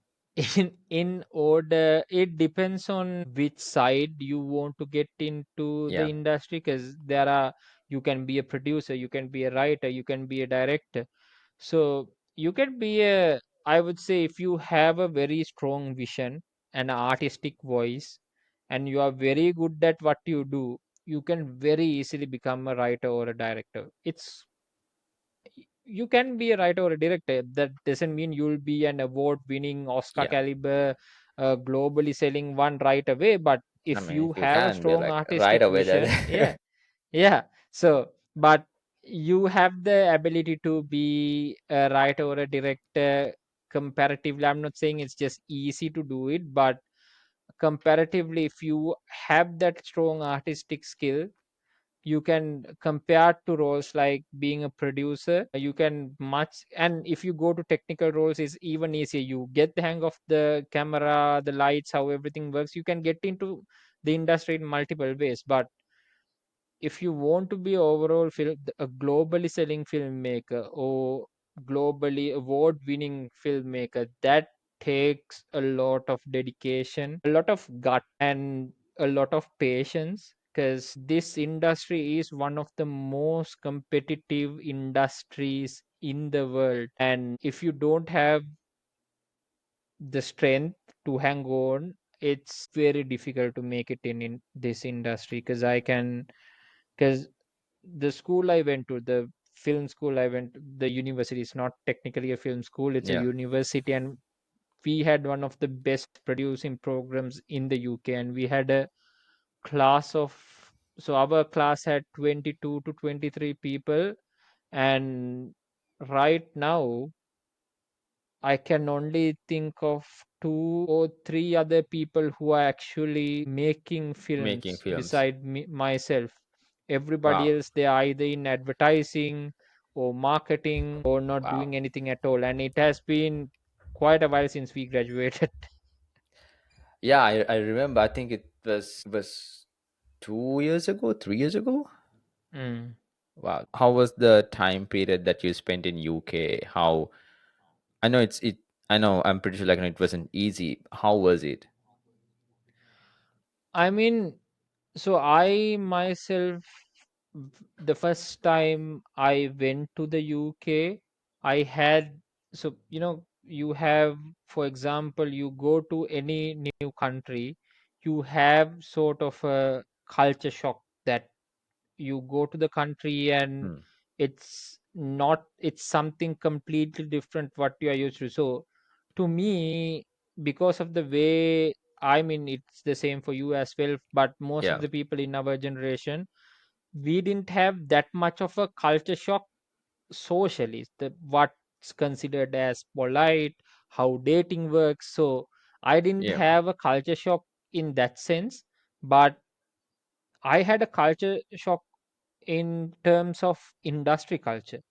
B: in order, it depends on which side you want to get into the
A: Yeah.
B: industry, because there are, you can be a producer, you can be a writer, you can be a director. So you can be a, I would say, if you have a very strong vision and artistic voice and you are very good at what you do, you can very easily become a writer or a director. It's You can be a writer or a director. That doesn't mean you'll be an award winning Oscar
A: Yeah.
B: caliber, globally selling one right away. But
A: I
B: if
A: mean,
B: you
A: if you
B: have a
A: can be
B: strong
A: like right
B: artistic
A: away,
B: vision, yeah,
A: that
B: yeah. So, but you have the ability to be a writer or a director comparatively. I'm not saying it's just easy to do it, but comparatively, if you have that strong artistic skill, you can compare to roles like being a producer. You can much, and if you go to technical roles, is even easier. You get the hang of the camera, the lights, how everything works. You can get into the industry in multiple ways. But if you want to be overall a globally selling filmmaker or globally award winning filmmaker, that takes a lot of dedication, a lot of gut, and a lot of patience, because this industry is one of the most competitive industries in the world. And if you don't have the strength to hang on, it's very difficult to make it in this industry. Because the school I went to, the film school I went, the university is not technically a film school, it's a
A: Yeah.
B: university, and we had one of the best producing programs in the UK, and we had a class of, so our class had 22 to 23 people, and right now I can only think of two or three other people who are actually making
A: Making
B: films
A: films.
B: beside me, myself. Everybody
A: Wow.
B: else, they are either in advertising or marketing or not
A: Wow.
B: doing anything at all. And it has been quite a while since we graduated.
A: Yeah, I remember. I think it was 2 years ago, 3 years ago.
B: Mm.
A: Wow. How was the time period that you spent in UK? How I know it's it. I know. I'm pretty sure. Like, it wasn't easy. How was it?
B: I mean, so I myself, the first time I went to the UK, I had, so, you have, for example, you go to any new country, you have sort of a culture shock, that you go to the country and
A: Hmm.
B: it's something completely different what you are used to. So to me, because of the way, I mean, it's the same for you as well, but most of
A: Yeah.
B: the people in our generation, we didn't have that much of a culture shock socially, the what's considered as polite, how dating works. So I didn't
A: Yeah.
B: have a culture shock in that sense, but I had a culture shock in terms of industry culture,
A: Mm.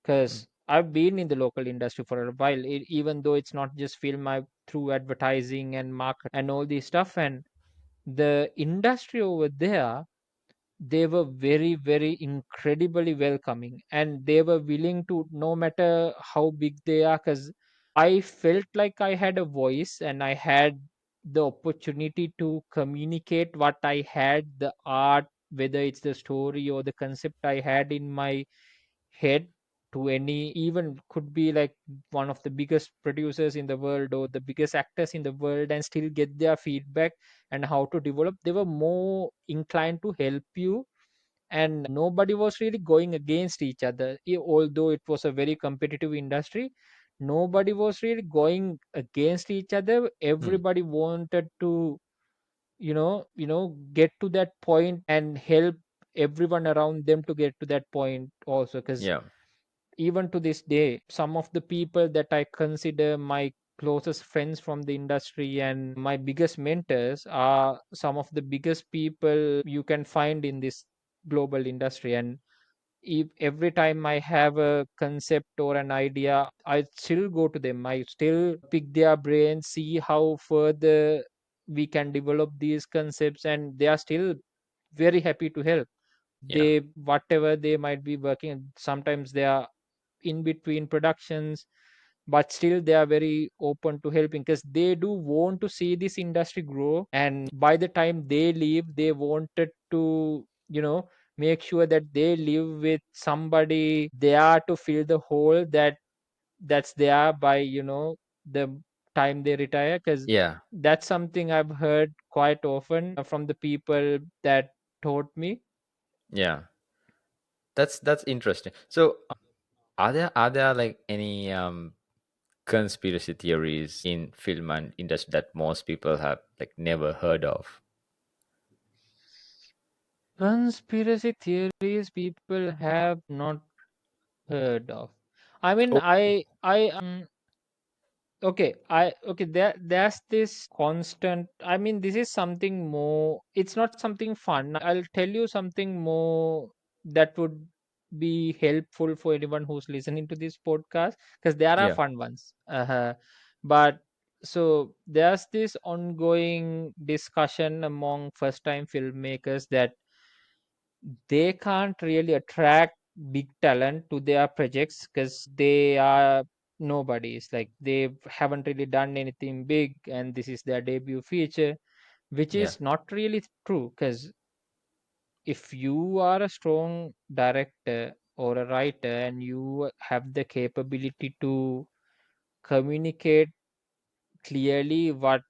B: because I've been in the local industry for a while, even though it's not just film, I through advertising and market and all this stuff. And the industry over there, they were very, very incredibly welcoming, and they were willing to, no matter how big they are, because I felt like I had a voice and I had the opportunity to communicate what I had, the art, whether it's the story or the concept I had in my head, to any, even could be like one of the biggest producers in the world or the biggest actors in the world, and still get their feedback and how to develop. They were more inclined to help you, and nobody was really going against each other. Although it was a very competitive industry, nobody was really going against each other.
A: Mm.
B: Everybody wanted to, get to that point and help everyone around them to get to that point also. Because
A: Yeah.
B: even to this day, some of the people that I consider my closest friends from the industry and my biggest mentors are some of the biggest people you can find in this global industry. And if every time I have a concept or an idea, I still go to them, I still pick their brains, see how further we can develop these concepts, and they are still very happy to help.
A: Yeah.
B: They, whatever they might be working, sometimes they are in between productions, but still they are very open to helping, because they do want to see this industry grow. And by the time they leave, they wanted to, make sure that they live with somebody there to fill the hole that's there by, the time they retire. Because
A: Yeah.
B: that's something I've heard quite often from the people that taught me.
A: Yeah. That's interesting. So, are there like any conspiracy theories in film and industry that most people have like never heard of?
B: Conspiracy theories people have not heard of. I mean,
A: Oh,
B: okay, there's this constant. I mean, this is something more. It's not something fun. I'll tell you something more that would be helpful for anyone who's listening to this podcast, because there are
A: yeah.
B: fun ones. But so there's this ongoing discussion among first-time filmmakers that they can't really attract big talent to their projects, because they are. nobody. It's like they haven't really done anything big, and this is their debut feature, which
A: Yeah.
B: is not really true. Because if you are a strong director or a writer and you have the capability to communicate clearly what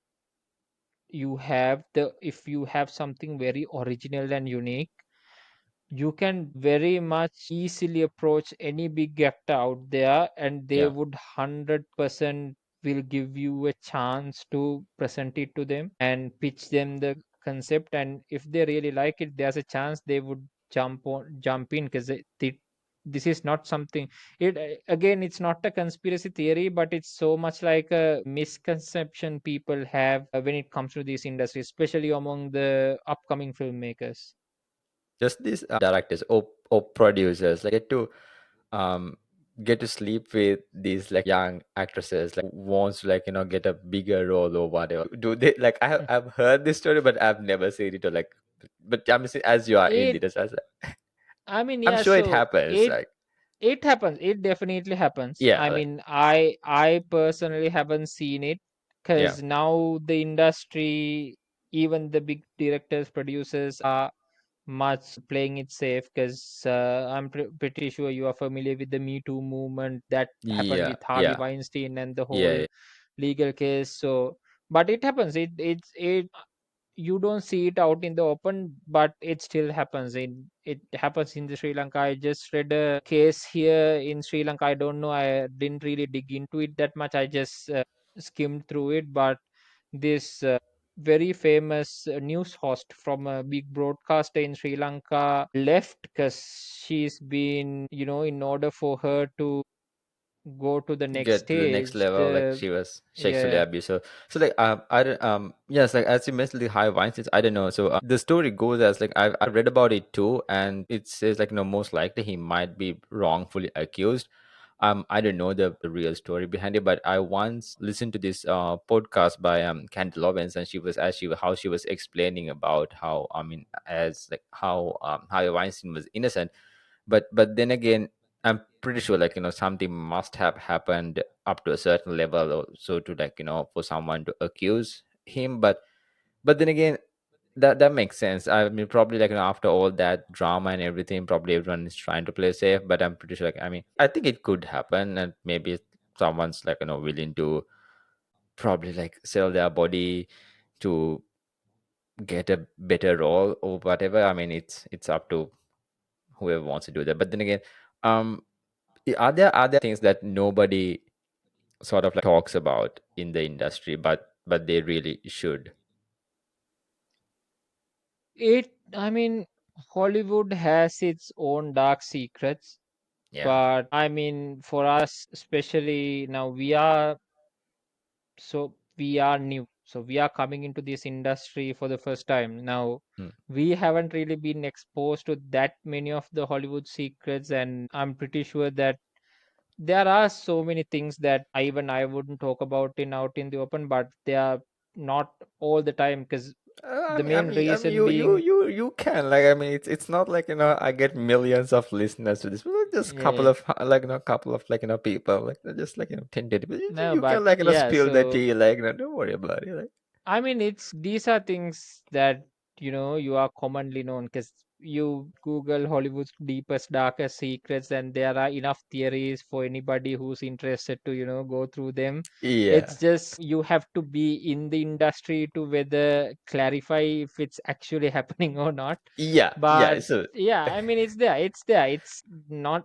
B: you have, the if you have something very original and unique, you can very much easily approach any big actor out there, and they
A: Yeah.
B: would 100% will give you a chance to present it to them and pitch them the concept. And if they really like it, there's a chance they would jump in, because this is not something, again, it's not a conspiracy theory, but it's so much like a misconception people have when it comes to this industry, especially among the upcoming filmmakers.
A: Just these directors or producers like um get to sleep with these like young actresses like wants to like get a bigger role or whatever. Do they like I've heard this story but I've never seen it or like, but I'm saying as you are in
B: It,
A: it as
B: I mean,
A: I'm
B: yeah,
A: sure it
B: so
A: happens like.
B: it happens. It definitely happens.
A: Yeah,
B: I
A: like.
B: mean, I personally haven't seen it,
A: Yeah.
B: because now the industry, even the big directors, producers are much playing it safe. Because I'm pretty sure you are familiar with the Me Too movement that happened
A: Yeah.
B: with Harvey
A: Yeah.
B: Weinstein and the
A: Yeah.
B: whole legal case. So, but it happens. It you don't see it out in the open, but it still happens. It happens in the Sri Lanka. I just read a case here in Sri Lanka. I don't know, I didn't really dig into it that much. I just skimmed through it. But this very famous news host from a big broadcaster in Sri Lanka left, because she's been, in order for her to go to the next
A: Get to the next
B: stage,
A: level like
B: the
A: she was sexually
B: yeah.
A: abused. So like I don't yes, like as you mentioned the high Weinstein, I don't know. So the story goes as like I read about it too, and it says like most likely he might be wrongfully accused. I don't know the real story behind it, but I once listened to this podcast by Candy Lovins, and she was as she how she was explaining about how I mean as like how Harvey Weinstein was innocent, but then again I'm pretty sure like something must have happened up to a certain level or so to like for someone to accuse him, but then again that makes sense. I mean probably like after all that drama and everything probably everyone is trying to play safe, but I'm pretty sure like I mean I think it could happen and maybe someone's like willing to probably like sell their body to get a better role or whatever. I mean it's up to whoever wants to do that, but then again um are there things that nobody sort of like talks about in the industry but they really should?
B: I mean, Hollywood has its own dark secrets,
A: Yeah.
B: but I mean, for us, especially now, we are new. So we are coming into this industry for the first time. Now,
A: Hmm.
B: we haven't really been exposed to that many of the Hollywood secrets, and I'm pretty sure that there are so many things that I wouldn't talk about in out in the open, but they are not all the time, because
A: I
B: the
A: mean, I
B: main
A: mean, I mean,
B: reason
A: you
B: being,
A: you can like. I mean, it's not like I get millions of listeners to this, but like, just couple
B: yeah,
A: of like couple of like people like just like tentative.
B: no,
A: You can
B: but
A: like
B: yeah,
A: spill the
B: so
A: tea like don't worry about it. Like.
B: I mean, these are things that you are commonly known, because you Google Hollywood's deepest, darkest secrets, and there are enough theories for anybody who's interested to go through them.
A: Yeah.
B: It's just you have to be in the industry to whether clarify if it's actually happening or not.
A: Yeah. Yeah.
B: But
A: So
B: yeah, I mean, it's there. It's there. It's not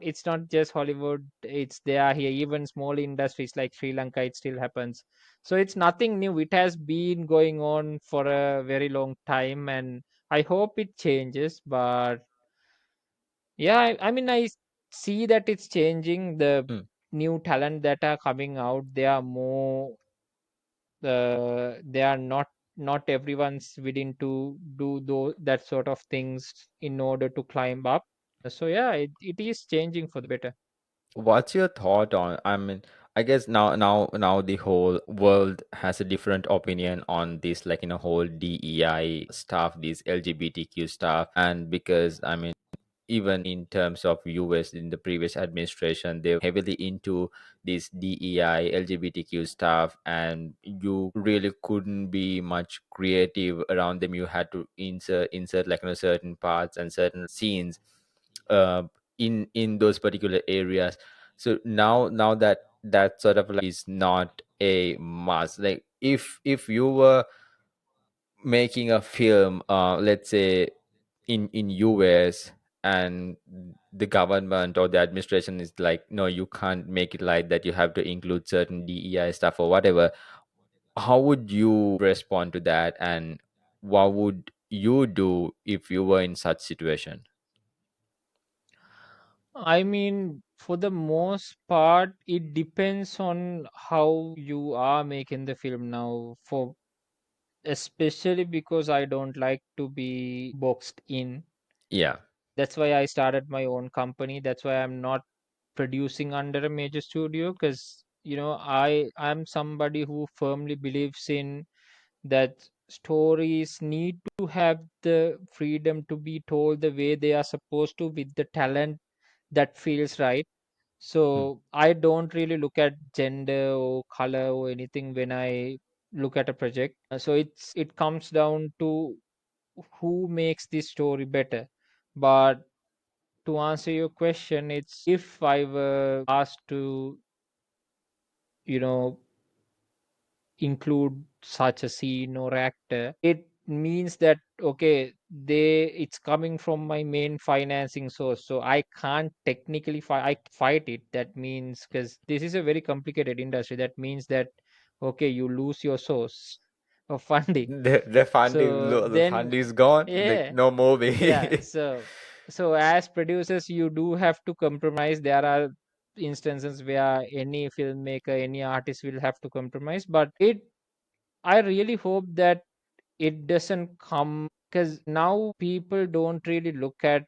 B: just Hollywood. It's there here. Even small industries like Sri Lanka, it still happens. So it's nothing new. It has been going on for a very long time, and I hope it changes. But yeah, I mean, see that it's changing. The
A: mm.
B: new talent that are coming out, they are more. They are not everyone's willing to do that sort of things in order to climb up. So yeah, it is changing for the better.
A: What's your thought on? I mean, I guess now the whole world has a different opinion on this, like whole DEI stuff, this LGBTQ stuff, and because I mean even in terms of US in the previous administration, they heavily into this DEI, LGBTQ stuff, and you really couldn't be much creative around them. You had to insert like, certain parts and certain scenes uh, in those particular areas. So now that that sort of like is not a must. Like if you were making a film, let's say in US, and the government or the administration is like, no, you can't make it like that, you have to include certain DEI stuff or whatever, how would you respond to that, and what would you do if you were in such situation?
B: I mean, for the most part, it depends on how you are making the film now. For especially because I don't like to be boxed in.
A: Yeah.
B: That's why I started my own company. That's why I'm not producing under a major studio, because I'm somebody who firmly believes in that stories need to have the freedom to be told the way they are supposed to, with the talent that feels right.
A: Mm.
B: So I don't really look at gender or color or anything when I look at a project. So it comes down to who makes this story better. But to answer your question, it's if I were asked to, you know, include such a scene or actor, it means that okay, it's coming from my main financing source, so I can't technically fight it. That means, because this is a very complicated industry, that means that okay, you lose your source of funding.
A: The funding,
B: So
A: the
B: then,
A: fund is gone, like
B: yeah,
A: no
B: yeah.
A: movie.
B: So as producers, you do have to compromise. There are instances where any filmmaker, any artist will have to compromise, but I really hope that it doesn't come, because now people don't really look at,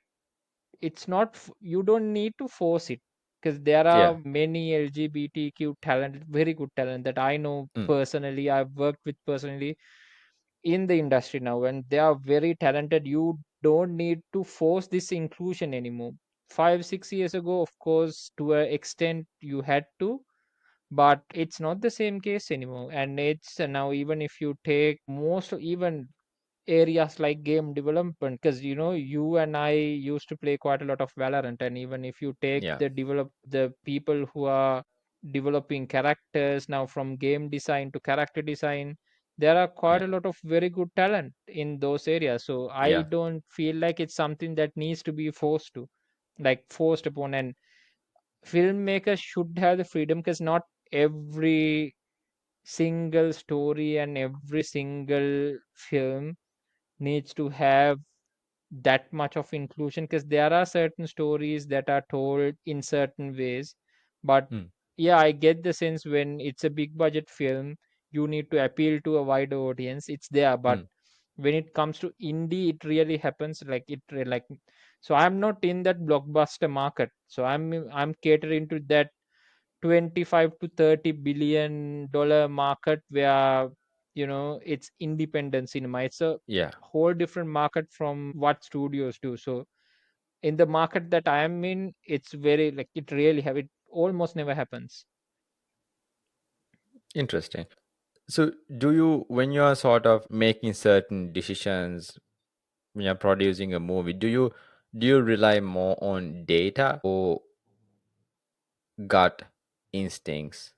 B: it's not you don't need to force it, because there
A: Yeah.
B: are many LGBTQ talent, very good talent, that I know
A: Mm.
B: personally, I've worked with personally in the industry now, and they are very talented. You don't need to force this inclusion anymore. 5 6 years ago, of course, to an extent you had to, but it's not the same case anymore. And it's now, even if you take most, even areas like game development, because you and I used to play quite a lot of Valorant, and even if you take
A: Yeah.
B: the people who are developing characters now, from game design to character design, there are quite
A: Yeah.
B: a lot of very good talent in those areas. So I
A: Yeah.
B: don't feel like it's something that needs to be forced upon. And filmmakers should have the freedom, because not every single story and every single film needs to have that much of inclusion, because there are certain stories that are told in certain ways. But
A: Mm.
B: yeah, I get the sense, when it's a big budget film, you need to appeal to a wider audience, it's there. But
A: Mm.
B: when it comes to indie, it really happens like so I'm not in that blockbuster market, so I'm catering to that 25 to 30 billion dollar market, where it's independent cinema. It's a
A: Yeah.
B: whole different market from what studios do. So in the market that I am in, it's very, like, it almost never happens.
A: Interesting. So, do you, when you are sort of making certain decisions, when you're producing a movie, do you rely more on data or gut instincts?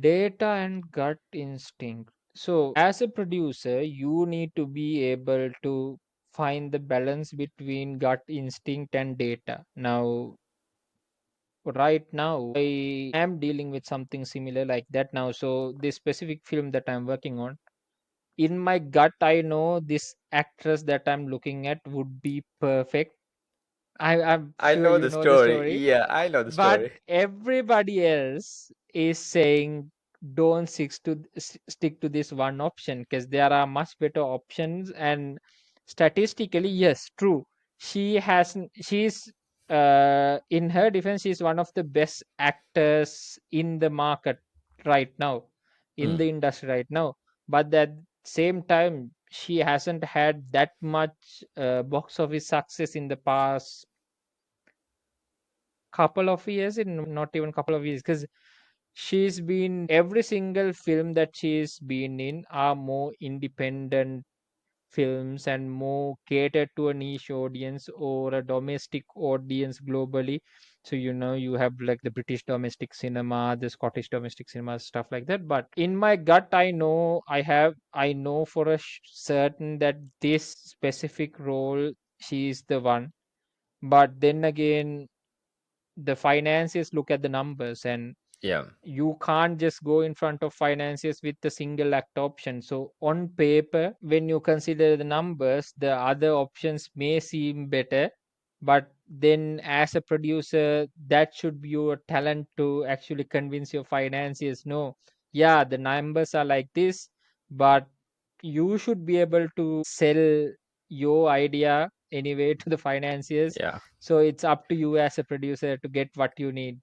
B: Data and gut instinct. So as a producer, you need to be able to find the balance between gut instinct and data. Now, right now, I am dealing with something similar like that now. So this specific film that I'm working on, in my gut, I know this actress that I'm looking at would be perfect. I'm
A: I
B: sure
A: know
B: you
A: the
B: know the
A: story.
B: story.
A: Yeah, I know the
B: But
A: story.
B: everybody else is saying, don't stick to this one option, because there are much better options. And statistically, yes, true, she's in her defense, she's one of the best actors in the market right now, in
A: Mm.
B: the industry right now. But at the same time, she hasn't had that much box office success in the past couple of years, in not even couple of years, because she's been every single film that she's been in are more independent films and more catered to a niche audience or a domestic audience globally. So, you have like the British domestic cinema, the Scottish domestic cinema, stuff like that. But in my gut, I know for a certain that this specific role, she is the one. But then again, the finances look at the numbers, and
A: Yeah.
B: you can't just go in front of financiers with the single act option. So on paper, when you consider the numbers, the other options may seem better, but then as a producer, that should be your talent to actually convince your financiers, no, yeah, the numbers are like this, but you should be able to sell your idea anyway to the financiers.
A: Yeah.
B: So it's up to you as a producer to get what you need.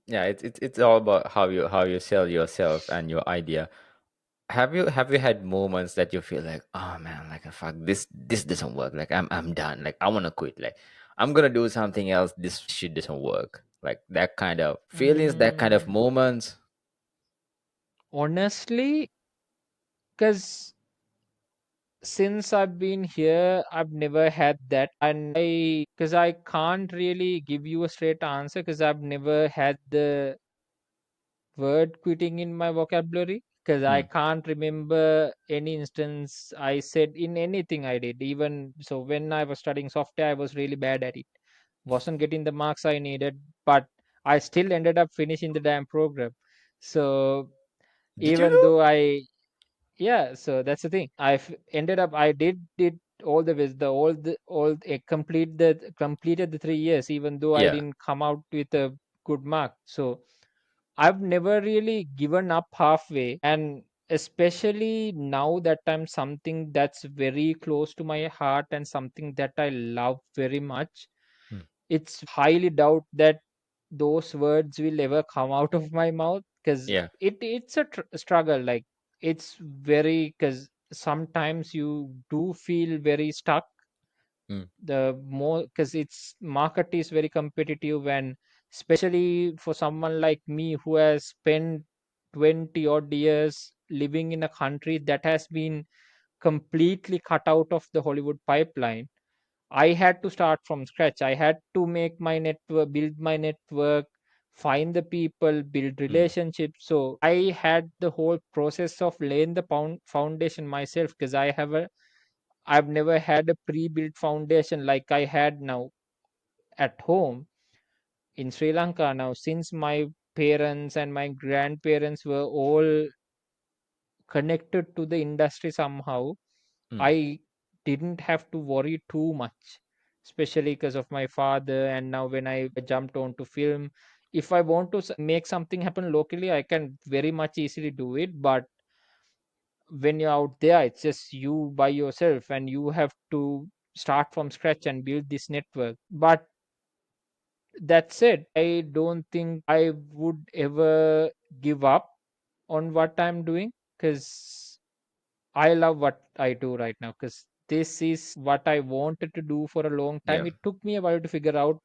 A: Yeah, it's all about how you sell yourself and your idea. Have you had moments that you feel like, oh man, like fuck, this doesn't work, like I'm done, like I want to quit, like I'm gonna do something else, this shit doesn't work, like that kind of feelings, that kind of
B: Mm,
A: moments?
B: honestly, because since I've been here, I've never had that. And because I can't really give you a straight answer because I've never had the word quitting in my vocabulary. Because I
A: Mm,
B: can't remember any instance I said in anything I did. Even so, when I was studying software, I was really bad at it. Wasn't getting the marks I needed, but I still ended up finishing the damn program. So
A: did
B: even
A: you?
B: though yeah, so that's the thing. Ended up, I did all the with the all completed the 3 years, even though I
A: Yeah.
B: didn't come out with a good mark. So I've never really given up halfway, and especially now that I'm something that's very close to my heart and something that I love very much,
A: Mm,
B: it's highly doubt that those words will ever come out of my mouth because
A: yeah.
B: it's a struggle. Like it's very because sometimes you do feel very stuck.
A: Mm,
B: The more because its market is very competitive, and especially for someone like me who has spent 20 odd years living in a country that has been completely cut out of the Hollywood pipeline. I had to start from scratch. I had to make my network, build my network, find the people, build
A: mm,
B: relationships. So I had the whole process of laying the foundation myself because I've never had a pre-built foundation like I had now at home in Sri Lanka now. Since my parents and my grandparents were all connected to the industry somehow,
A: mm.
B: I didn't have to worry too much, especially because of my father. And now, when I jumped onto film, if I want to make something happen locally, I can very much easily do it. But when you're out there, it's just you by yourself, and you have to start from scratch and build this network. But that said, I don't think I would ever give up on what I'm doing because I love what I do right now because this is what I wanted to do for a long
A: Yeah.
B: time. It took me a while to figure out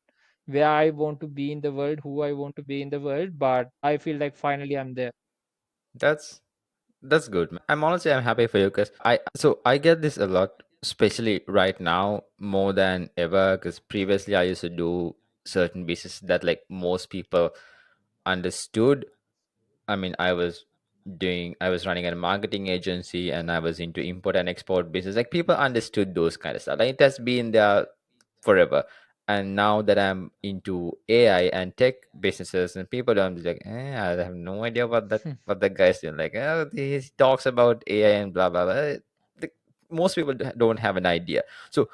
B: where I want to be in the world, who I want to be in the world, but I feel like finally I'm there.
A: That's good, man. I'm happy for you because I get this a lot, especially right now more than ever. Because previously I used to do certain business that like most people understood. I mean, I was running a marketing agency and I was into import and export business. Like people understood those kind of stuff. Like it has been there forever. And now that I'm into AI and tech businesses, and people don't be like, I have no idea what that guy's doing. Like, oh, he talks about AI and blah blah blah. The, most people don't have an idea. So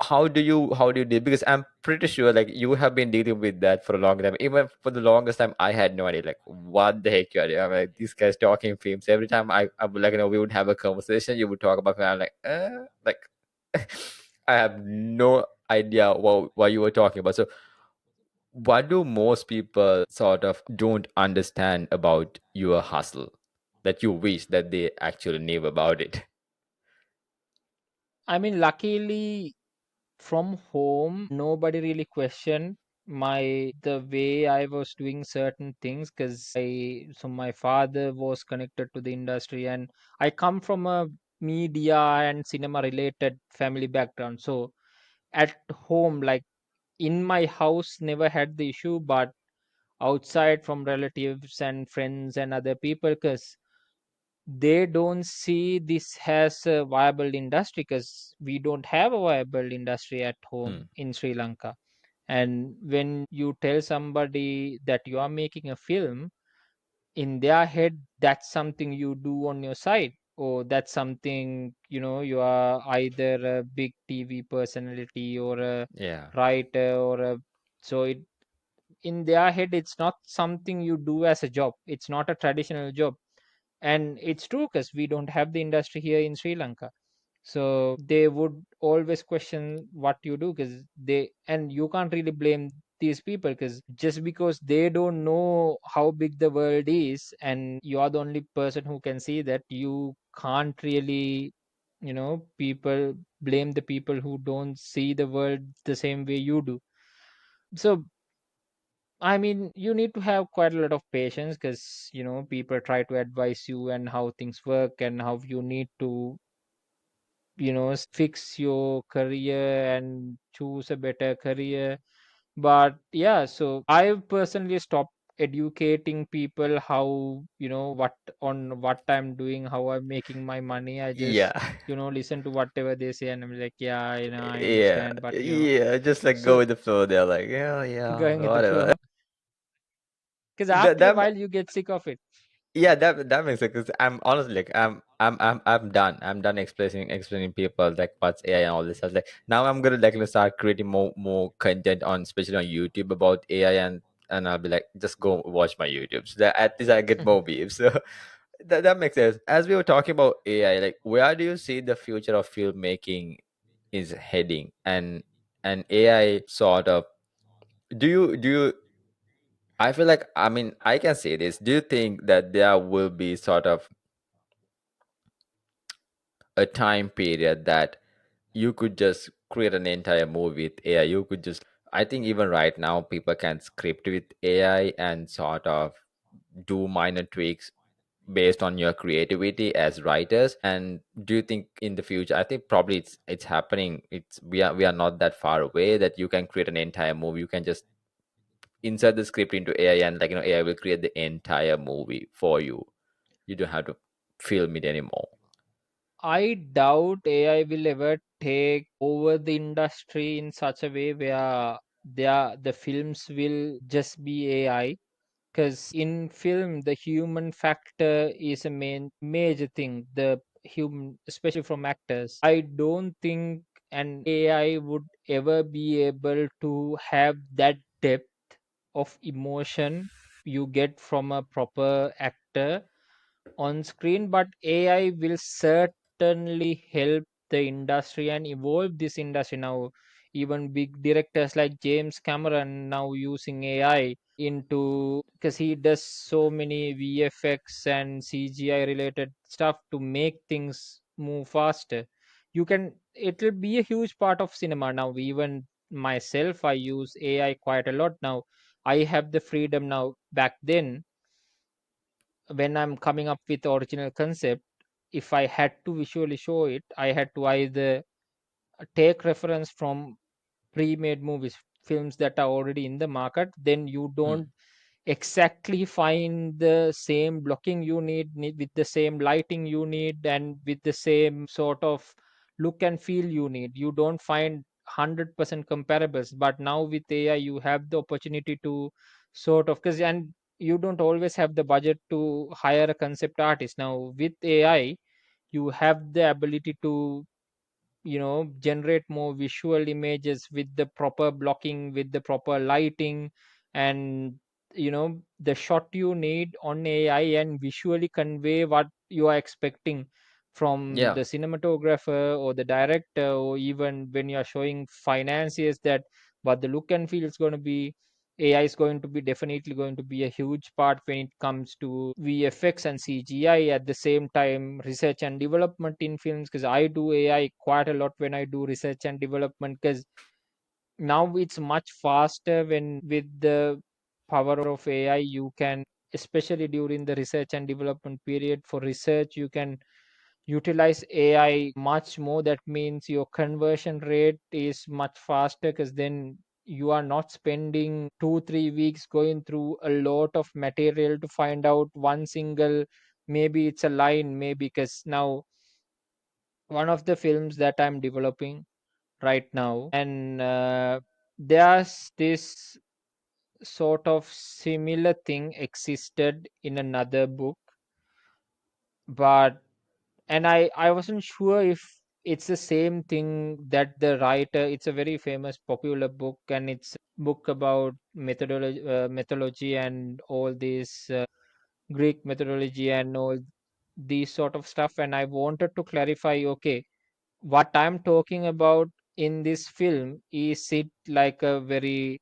A: how do you deal, because I'm pretty sure like you have been dealing with that for a long time. Even for the longest time I had no idea like what the heck you are doing. I'm like, these guys talking films every time I would like, we would have a conversation, you would talk about film. I'm like I have no idea what you were talking about. So what do most people sort of don't understand about your hustle that you wish that they actually knew about it?
B: I mean, luckily from home, nobody really questioned the way I was doing certain things, because my father was connected to the industry, and I come from a media and cinema related family background. So at home, like in my house, never had the issue, but outside from relatives and friends and other people, because they don't see this as a viable industry, because we don't have a viable industry at
A: Hmm.
B: home in Sri Lanka. And when you tell somebody that you are making a film, in their head, that's something you do on your side, or that's something, you are either a big TV personality or a
A: Yeah.
B: writer or a, so it, in their head, it's not something you do as a job. It's not a traditional job. And it's true, because we don't have the industry here in Sri Lanka. So they would always question what you do, because and you can't really blame these people, because just because they don't know how big the world is and you are the only person who can see that, you can't really, people blame the people who don't see the world the same way you do. So I mean, you need to have quite a lot of patience, because people try to advise you and how things work and how you need to, fix your career and choose a better career. But yeah, so I personally stopped educating people how, what I'm doing, how I'm making my money. I just,
A: Yeah.
B: listen to whatever they say, and I'm like, yeah, I
A: Yeah.
B: understand, but
A: Yeah. Just like go
B: so
A: with the flow. They're like, yeah, yeah,
B: going with the
A: whatever.
B: flow, because
A: That
B: after a
A: that
B: while you get sick of it.
A: Yeah, that makes sense. 'Cause I'm honestly like I'm done. I'm done explaining people like what's AI and all this. I was like, now I'm gonna like start creating more content on, especially on YouTube about AI, and I'll be like, just go watch my YouTube. So that at least I get more views. So that makes sense. As we were talking about AI, like where do you see the future of filmmaking is heading, and AI sort of, do you I feel like, I mean, I can say this. Do you think that there will be sort of a time period that you could just create an entire movie with AI? You could just, I think even right now, people can script with AI and sort of do minor tweaks based on your creativity as writers. And do you think in the future, I think probably it's happening, we are not that far away, that you can create an entire movie, you can just insert the script into AI, and like AI will create the entire movie for you. You don't have to film it anymore.
B: I doubt AI will ever take over the industry in such a way where the films will just be AI. Because in film, the human factor is a major thing. The human, especially from actors, I don't think an AI would ever be able to have that depth of emotion you get from a proper actor on screen. But AI will certainly help the industry and evolve this industry. Now even big directors like James Cameron now using AI into, because he does so many VFX and CGI related stuff to make things move faster. It'll be a huge part of cinema now. Even myself, I use AI quite a lot now. I have the freedom now. Back then, when I'm coming up with original concept, if I had to visually show it, I had to either take reference from pre-made movies, films that are already in the market. Then you
A: Hmm.
B: don't exactly find the same blocking you need with the same lighting you need and with the same sort of look and feel you need. You don't find 100% comparables. But now with AI, you have the opportunity to sort of, because and you don't always have the budget to hire a concept artist. Now with AI, you have the ability to generate more visual images with the proper blocking, with the proper lighting, and the shot you need on AI, and visually convey what you are expecting from
A: Yeah.
B: the cinematographer or the director, or even when you are showing financiers, that what the look and feel is going to be. AI is going to be definitely going to be a huge part when it comes to VFX and CGI. At the same time, research and development in films, because I do AI quite a lot when I do research and development, because now it's much faster. When with the power of AI, you can, especially during the research and development period, for research you can utilize AI much more. That means your conversion rate is much faster, because then you are not spending 2 3 weeks going through a lot of material to find out one single, maybe it's a line, maybe. Because now one of the films that I'm developing right now, and there's this sort of similar thing existed in another book, but and I wasn't sure if it's the same thing that the writer. It's a very famous popular book, and it's book about mythology and all this Greek mythology and all these sort of stuff. And I wanted to clarify, okay, what I'm talking about in this film, is it like a very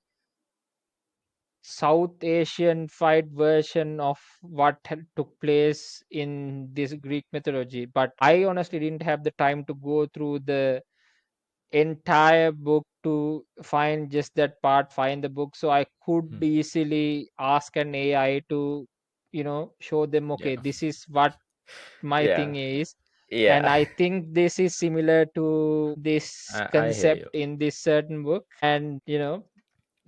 B: South Asian fight version of what had took place in this Greek mythology? But I honestly didn't have the time to go through the entire book to find just that part, find the book. So I could
A: Hmm.
B: easily ask an AI to, show them,
A: Yeah.
B: okay, this is what my
A: Yeah.
B: thing is. And
A: Yeah.
B: I think this is similar to this
A: I hear
B: concept
A: you.
B: in this certain book. And,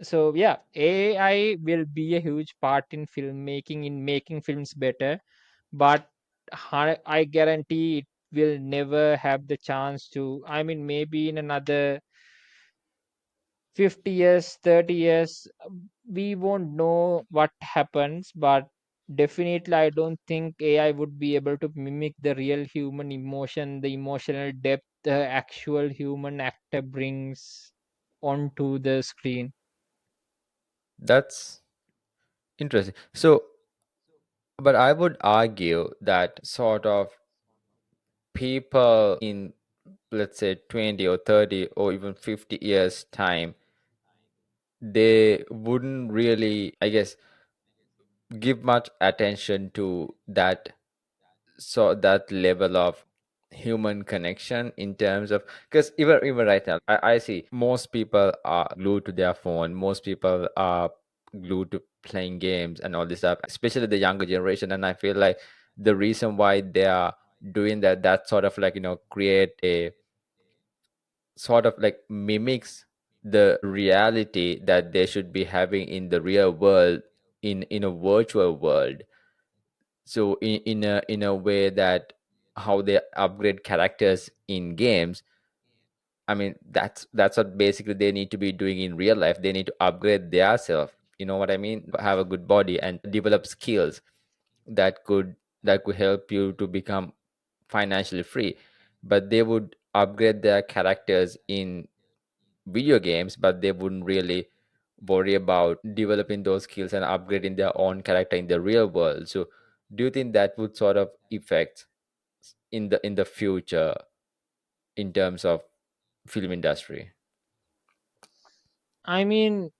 B: so yeah, AI will be a huge part in filmmaking, in making films better, but I guarantee it will never have the chance to. I mean, maybe in another 50 years, 30 years, we won't know what happens, but definitely I don't think AI would be able to mimic the real human emotion, the emotional depth the actual human actor brings onto the screen.
A: That's interesting. So, but I would argue that sort of people in, let's say, 20 or 30 or even 50 years time, they wouldn't really, I guess, give much attention to that, so that level of human connection in terms of, because even right now I see most people are glued to their phone, most people are glued to playing games and all this stuff, especially the younger generation. And I feel like the reason why they are doing that, that sort of like, create a sort of like mimics the reality that they should be having in the real world, in a virtual world. So in a way that how they upgrade characters in games, I mean, that's what basically they need to be doing in real life. They need to upgrade their self, you know what I mean, have a good body and develop skills that could help you to become financially free. But they would upgrade their characters in video games, but they wouldn't really worry about developing those skills and upgrading their own character in the real world. So do you think that would sort of affect in the future in terms of film industry?
B: I mean,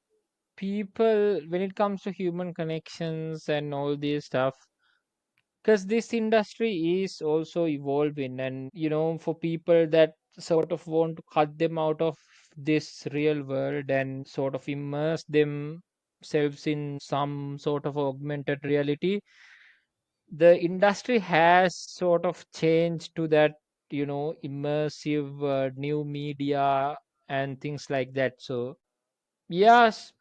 B: people, when it comes to human connections and all this stuff, because this industry is also evolving, and for people that sort of want to cut them out of this real world and sort of immerse themselves in some sort of augmented reality, the industry has sort of changed to that, immersive new media and things like that. So yes,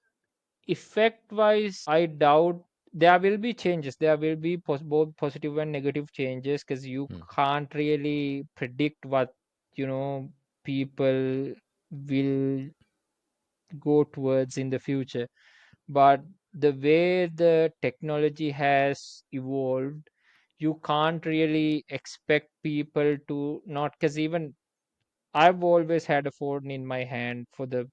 B: effect wise, I doubt. There will be changes, there will be both positive and negative changes, because you
A: Hmm.
B: can't really predict what people will go towards in the future. But the way the technology has evolved, you can't really expect people to not. Because even I've always had a phone in my hand for the.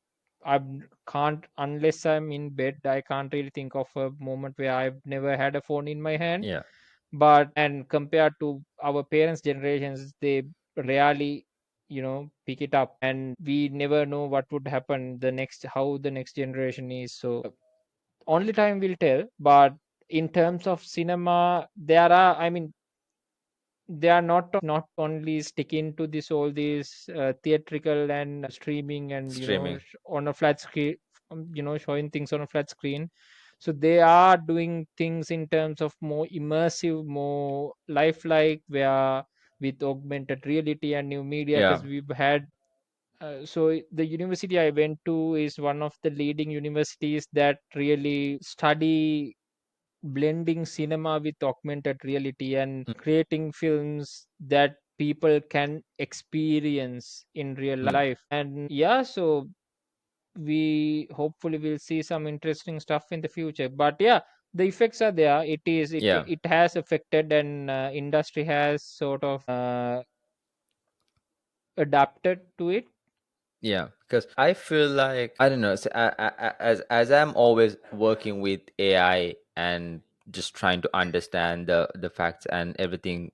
B: I can't, unless I'm in bed, I can't really think of a moment where I've never had a phone in my hand.
A: Yeah.
B: But and compared to our parents' generations, they rarely, pick it up, and we never know what would happen the next, how the next generation is. So only time will tell. But in terms of cinema, there are, I mean, they are not only sticking to this all these theatrical and streaming and
A: Streaming.
B: on a flat screen, showing things on a flat screen. So they are doing things in terms of more immersive, more lifelike, where with augmented reality and new media,
A: Yeah.
B: because we've had so the university I went to is one of the leading universities that really study blending cinema with augmented reality and
A: Mm,
B: creating films that people can experience in real
A: mm,
B: life. And yeah, so we hopefully will see some interesting stuff in the future. But yeah, the effects are there.
A: yeah.
B: It has affected, and industry has sort of adapted to it.
A: Yeah, because I feel like I don't know. So as I'm always working with AI and just trying to understand the facts and everything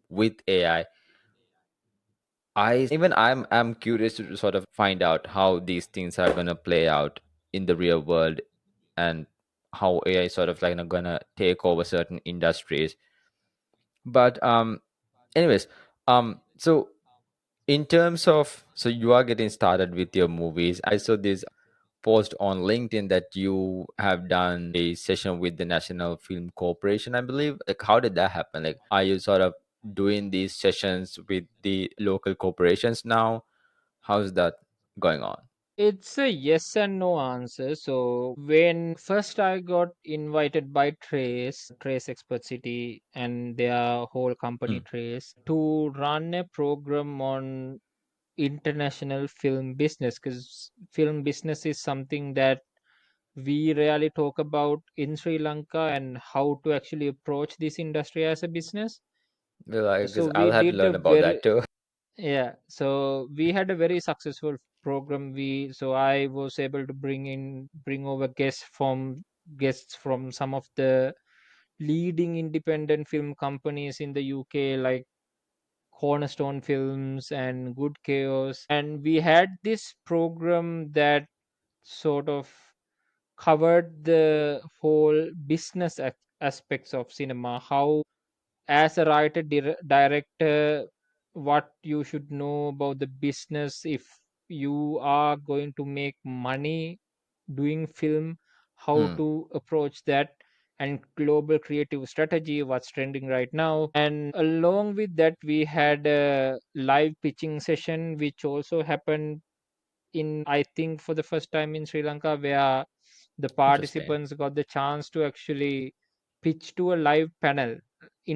A: with AI, I'm curious to sort of find out how these things are gonna play out in the real world, and how AI is sort of like gonna take over certain industries. But anyways, so in terms of, so you are getting started with your movies. I saw this post on LinkedIn that you have done a session with the National Film Corporation, I believe. Like, how did that happen? Like, are you sort of doing these sessions with the local corporations now? How's that going on?
B: It's a yes and no answer. So when first I got invited by Trace Expert City and their whole company
A: Mm.
B: Trace to run a program on international film business, because film business is something that we rarely talk about in Sri Lanka, and how to actually approach this industry as a business.
A: Well, I guess
B: So
A: I'll
B: we
A: have to
B: did a
A: learn about
B: very,
A: that too.
B: yeah, so we had a very successful program. So I was able to bring over guests from some of the leading independent film companies in the UK, like Cornerstone Films and Good Chaos. And we had this program that sort of covered the whole business aspects of cinema. How, as a writer, director, what you should know about the business if you are going to make money doing film, how
A: Mm.
B: to approach that, and global creative strategy, what's trending right now. And along with that, we had a live pitching session which also happened in, I think, for the first time in Sri Lanka, where the
A: Interesting.
B: participants got the chance to actually pitch to a live panel,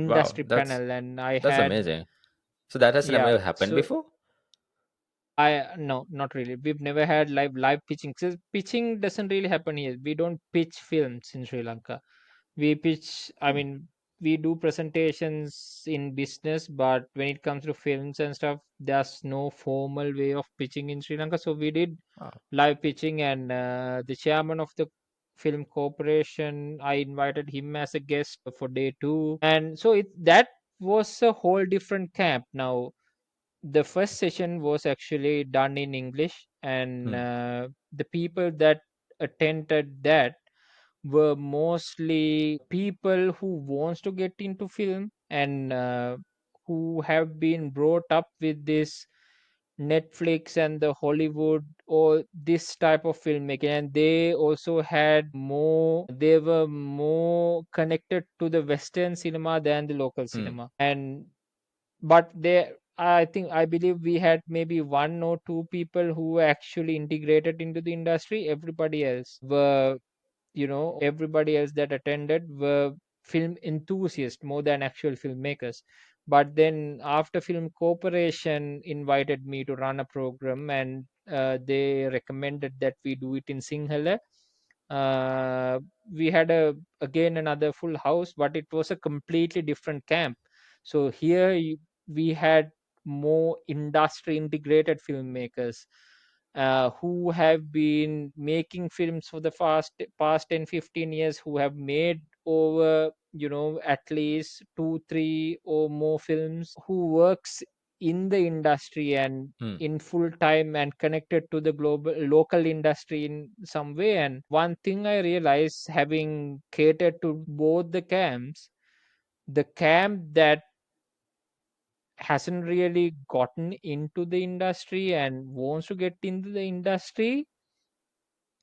A: Wow,
B: industry
A: that's
B: panel. And I
A: that's
B: had,
A: amazing. So that has
B: yeah,
A: never happened
B: so
A: before.
B: I no, not really. We've never had live pitching. So pitching doesn't really happen here. We don't pitch films in Sri Lanka. We pitch, I
A: Hmm.
B: mean, we do presentations in business, but when it comes to films and stuff, there's no formal way of pitching in Sri Lanka. So we did
A: Wow.
B: live pitching, and the chairman of the film corporation, I invited him as a guest for day two. And so it that was a whole different camp. Now the first session was actually done in English, and
A: Hmm.
B: the people that attended that were mostly people who wants to get into film, and who have been brought up with this Netflix and the Hollywood or this type of filmmaking. And they also had more, they were more connected to the Western cinema than the local
A: Hmm.
B: cinema. And but they, I think, I believe we had maybe one or two people who were actually integrated into the industry. Everybody else were, everybody else that attended were film enthusiasts more than actual filmmakers. But then after film corporation invited me to run a program, and they recommended that we do it in Sinhala. We had a again another full house, but it was a completely different camp. So here we had more industry integrated filmmakers, who have been making films for the past 10 15 years, who have made over, at least 2 3 or more films, who works in the industry and
A: Hmm.
B: in full time and connected to the global local industry in some way. And one thing I realized, having catered to both the camps, the camp that hasn't really gotten into the industry and wants to get into the industry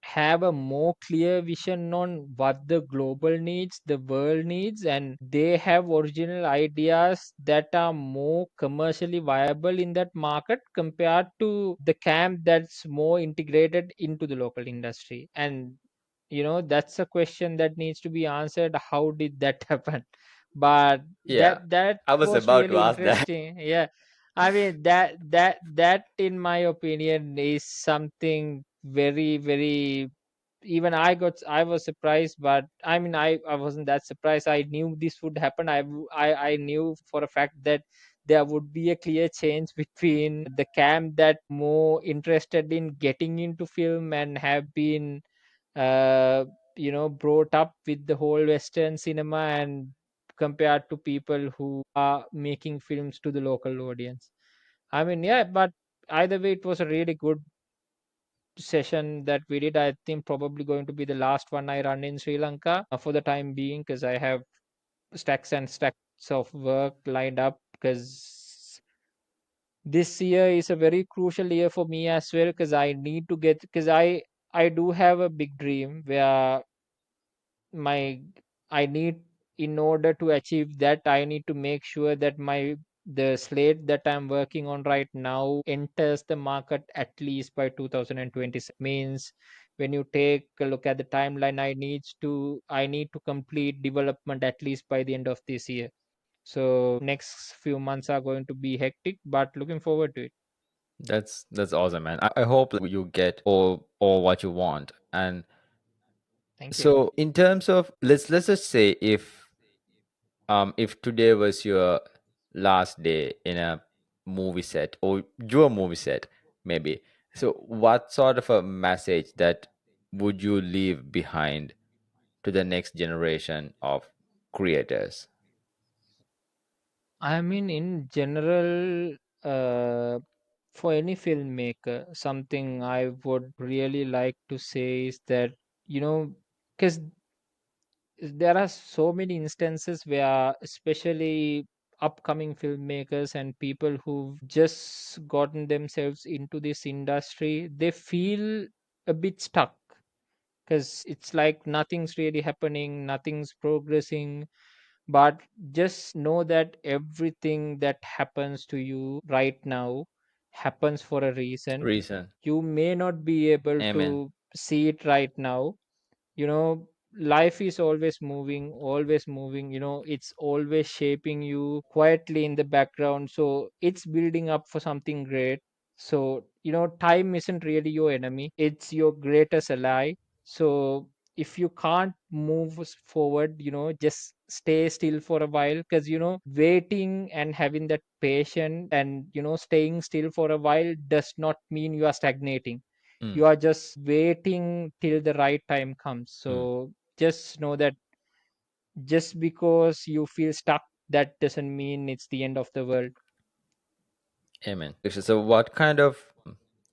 B: have a more clear vision on what the global needs, the world needs, and they have original ideas that are more commercially viable in that market compared to the camp that's more integrated into the local industry. And that's a question that needs to be answered. How did that happen? But
A: Yeah,
B: that
A: I was
B: was
A: about to
B: really
A: ask that.
B: interesting. Yeah, I mean that in my opinion is something very, very, even I was surprised. But I mean, I wasn't that surprised. I knew this would happen. I knew for a fact that there would be a clear change between the camp that more interested in getting into film and have been uh, brought up with the whole Western cinema, and compared to people who are making films to the local audience. I mean, yeah, but either way, it was a really good session that we did. I think probably going to be the last one I run in Sri Lanka for the time being, because I have stacks and stacks of work lined up. Because this year is a very crucial year for me as well, because I do have a big dream where my I need, in order to achieve that, I need to make sure that the slate that I'm working on right now enters the market at least by 2027. Means when you take a look at the timeline, I need to complete development at least by the end of this year. So next few months are going to be hectic, but looking forward to it.
A: That's awesome, man. I hope you get all what you want. And
B: Thank you.
A: so, in terms of, let's just say if today was your last day in a movie set, or your movie set, maybe. So, what sort of a message that would you leave behind to the next generation of creators?
B: I mean, in general, for any filmmaker, something I would really like to say is that, because there are so many instances where, especially upcoming filmmakers and people who've just gotten themselves into this industry, they feel a bit stuck, because it's like nothing's really happening, nothing's progressing. But just know that everything that happens to you right now happens for a reason.
A: Reason.
B: You may not be able
A: Amen.
B: to see it right now. Life is always moving. It's always shaping you quietly in the background, so it's building up for something great. So time isn't really your enemy, it's your greatest ally. So if you can't move forward, just stay still for a while, because waiting and having that patience and staying still for a while does not mean you are stagnating.
A: Mm,
B: You are just waiting till the right time comes.
A: mm.
B: So just know that just because you feel stuck, that doesn't mean it's the end of the world.
A: Amen. So, what kind of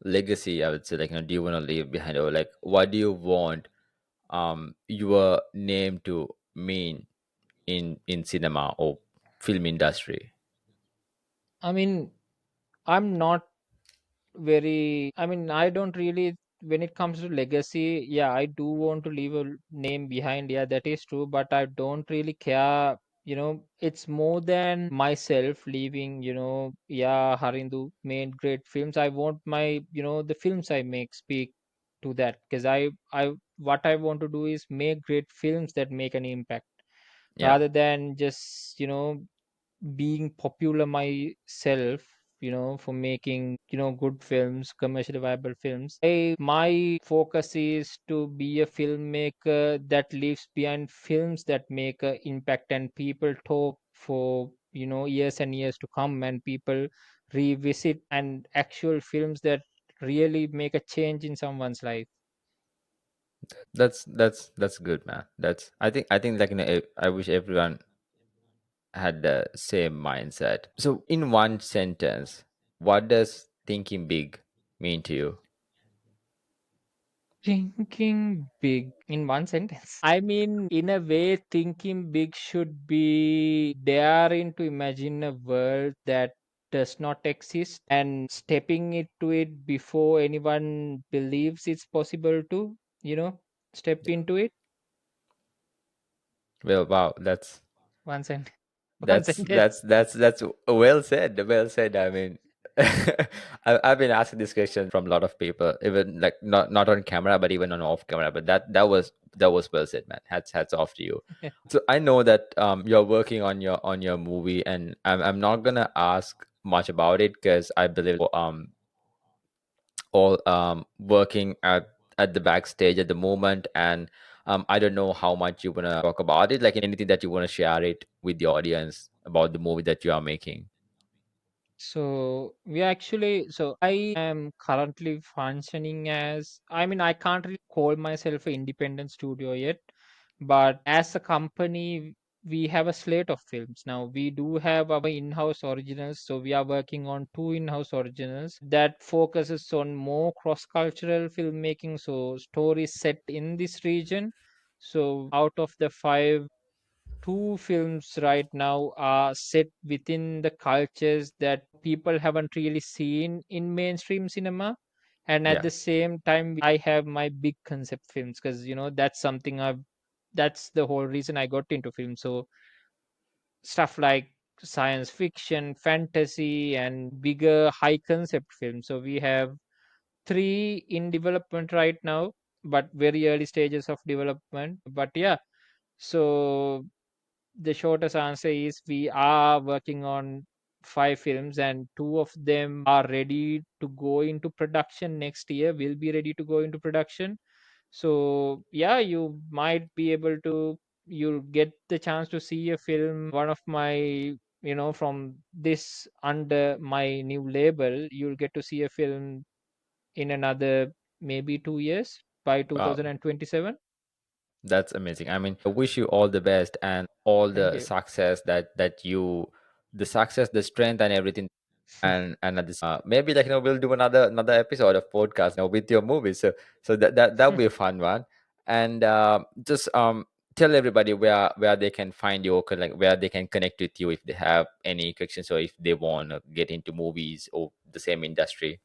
A: legacy, I would say, like, do you want to leave behind, or like, what do you want your name to mean in cinema or film industry?
B: I mean, I'm not very, I mean, I don't really, when it comes to legacy, yeah, I do want to leave a name behind. Yeah, that is true, but I don't really care. It's more than myself leaving, yeah, Harindu made great films. I want the films I make speak to that, because what I want to do is make great films that make an impact,
A: Yeah,
B: rather than just being popular myself, for making good films, commercially viable films. My focus is to be a filmmaker that leaves behind films that make an impact, and people talk for years and years to come, and people revisit, and actual films that really make a change in someone's life.
A: that's good, man. I think like, I wish everyone had the same mindset. So, in one sentence, what does thinking big mean to you?
B: Thinking big in one sentence. I mean, in a way, thinking big should be daring to imagine a world that does not exist and stepping into it before anyone believes it's possible to, you know, step into it.
A: Well, wow,
B: One sentence. One
A: that's
B: sentence.
A: that's that's that's well said. Well said. I mean, I've been asking this question from a lot of people, even like not on camera, but even on off camera. But that was well said, man. Hats off to you. So I know that you're working on your movie, and I'm not gonna ask much about it because I believe all working at the backstage at the moment, and I don't know how much you wanna talk about it, like anything that you wanna share it with the audience about the movie that you are making.
B: So I am currently functioning as, I mean, I can't really call myself an independent studio yet, but as a company, we have a slate of films. Now, we do have our in-house originals, so we are working on two in-house originals that focuses on more cross-cultural filmmaking, so stories set in this region. So out of the five, two films right now are set within the cultures that people haven't really seen in mainstream cinema. And at
A: Yeah.
B: the same time, I have my big concept films because, that's something that's the whole reason I got into film. So stuff like science fiction, fantasy, and bigger high concept films. So we have three in development right now, but very early stages of development. But yeah, so the shortest answer is we are working on five films, and two of them are ready to go into production next year, will be ready to go into production. So yeah, you might be able to, you'll get the chance to see a film, one of my, from this under my new label, you'll get to see a film in another maybe 2 years by
A: Wow,
B: 2027.
A: that's amazing. I mean, I wish you all the best and all
B: Thank
A: the
B: you.
A: success that you, the success, the strength, and everything. And at this, maybe like we'll do another episode of podcast with your movies. So that'll be a fun one. And just tell everybody where they can find you, or like where they can connect with you if they have any questions, or if they want to get into movies or the same industry.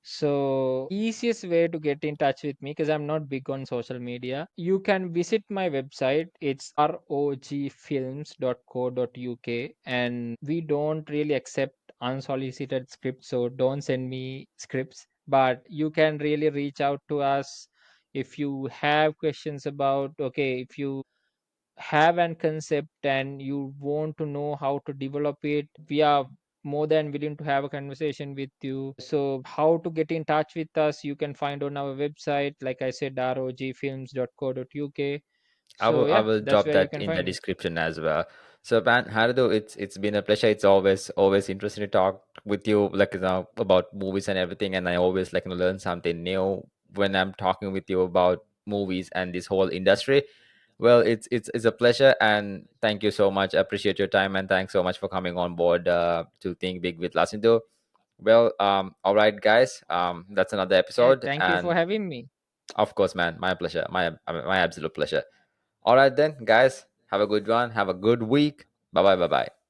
B: So, easiest way to get in touch with me, because I'm not big on social media, you can visit my website. It's rogfilms.co.uk, and we don't really accept unsolicited scripts, so don't send me scripts. But you can really reach out to us if you have questions about, okay, if you have an concept and you want to know how to develop it, we are more than willing to have a conversation with you. So how to get in touch with us, you can find on our website, like I said, rogfilms.co.uk. So
A: I
B: yeah,
A: will
B: that's
A: drop
B: where you
A: that
B: can
A: in the
B: find me.
A: description as well. So, man, Harido, it's been a pleasure. It's always interesting to talk with you, like about movies and everything. And I always like learn something new when I'm talking with you about movies and this whole industry. Well, it's a pleasure, and thank you so much. I appreciate your time, and thanks so much for coming on board to Think Big with Lasindu. Well, all right, guys. That's another
B: Yeah,
A: episode,
B: thank you for
A: and
B: having me.
A: of course, man, my pleasure, my absolute pleasure. All right, then, guys, have a good one. Have a good week. Bye bye. Bye bye.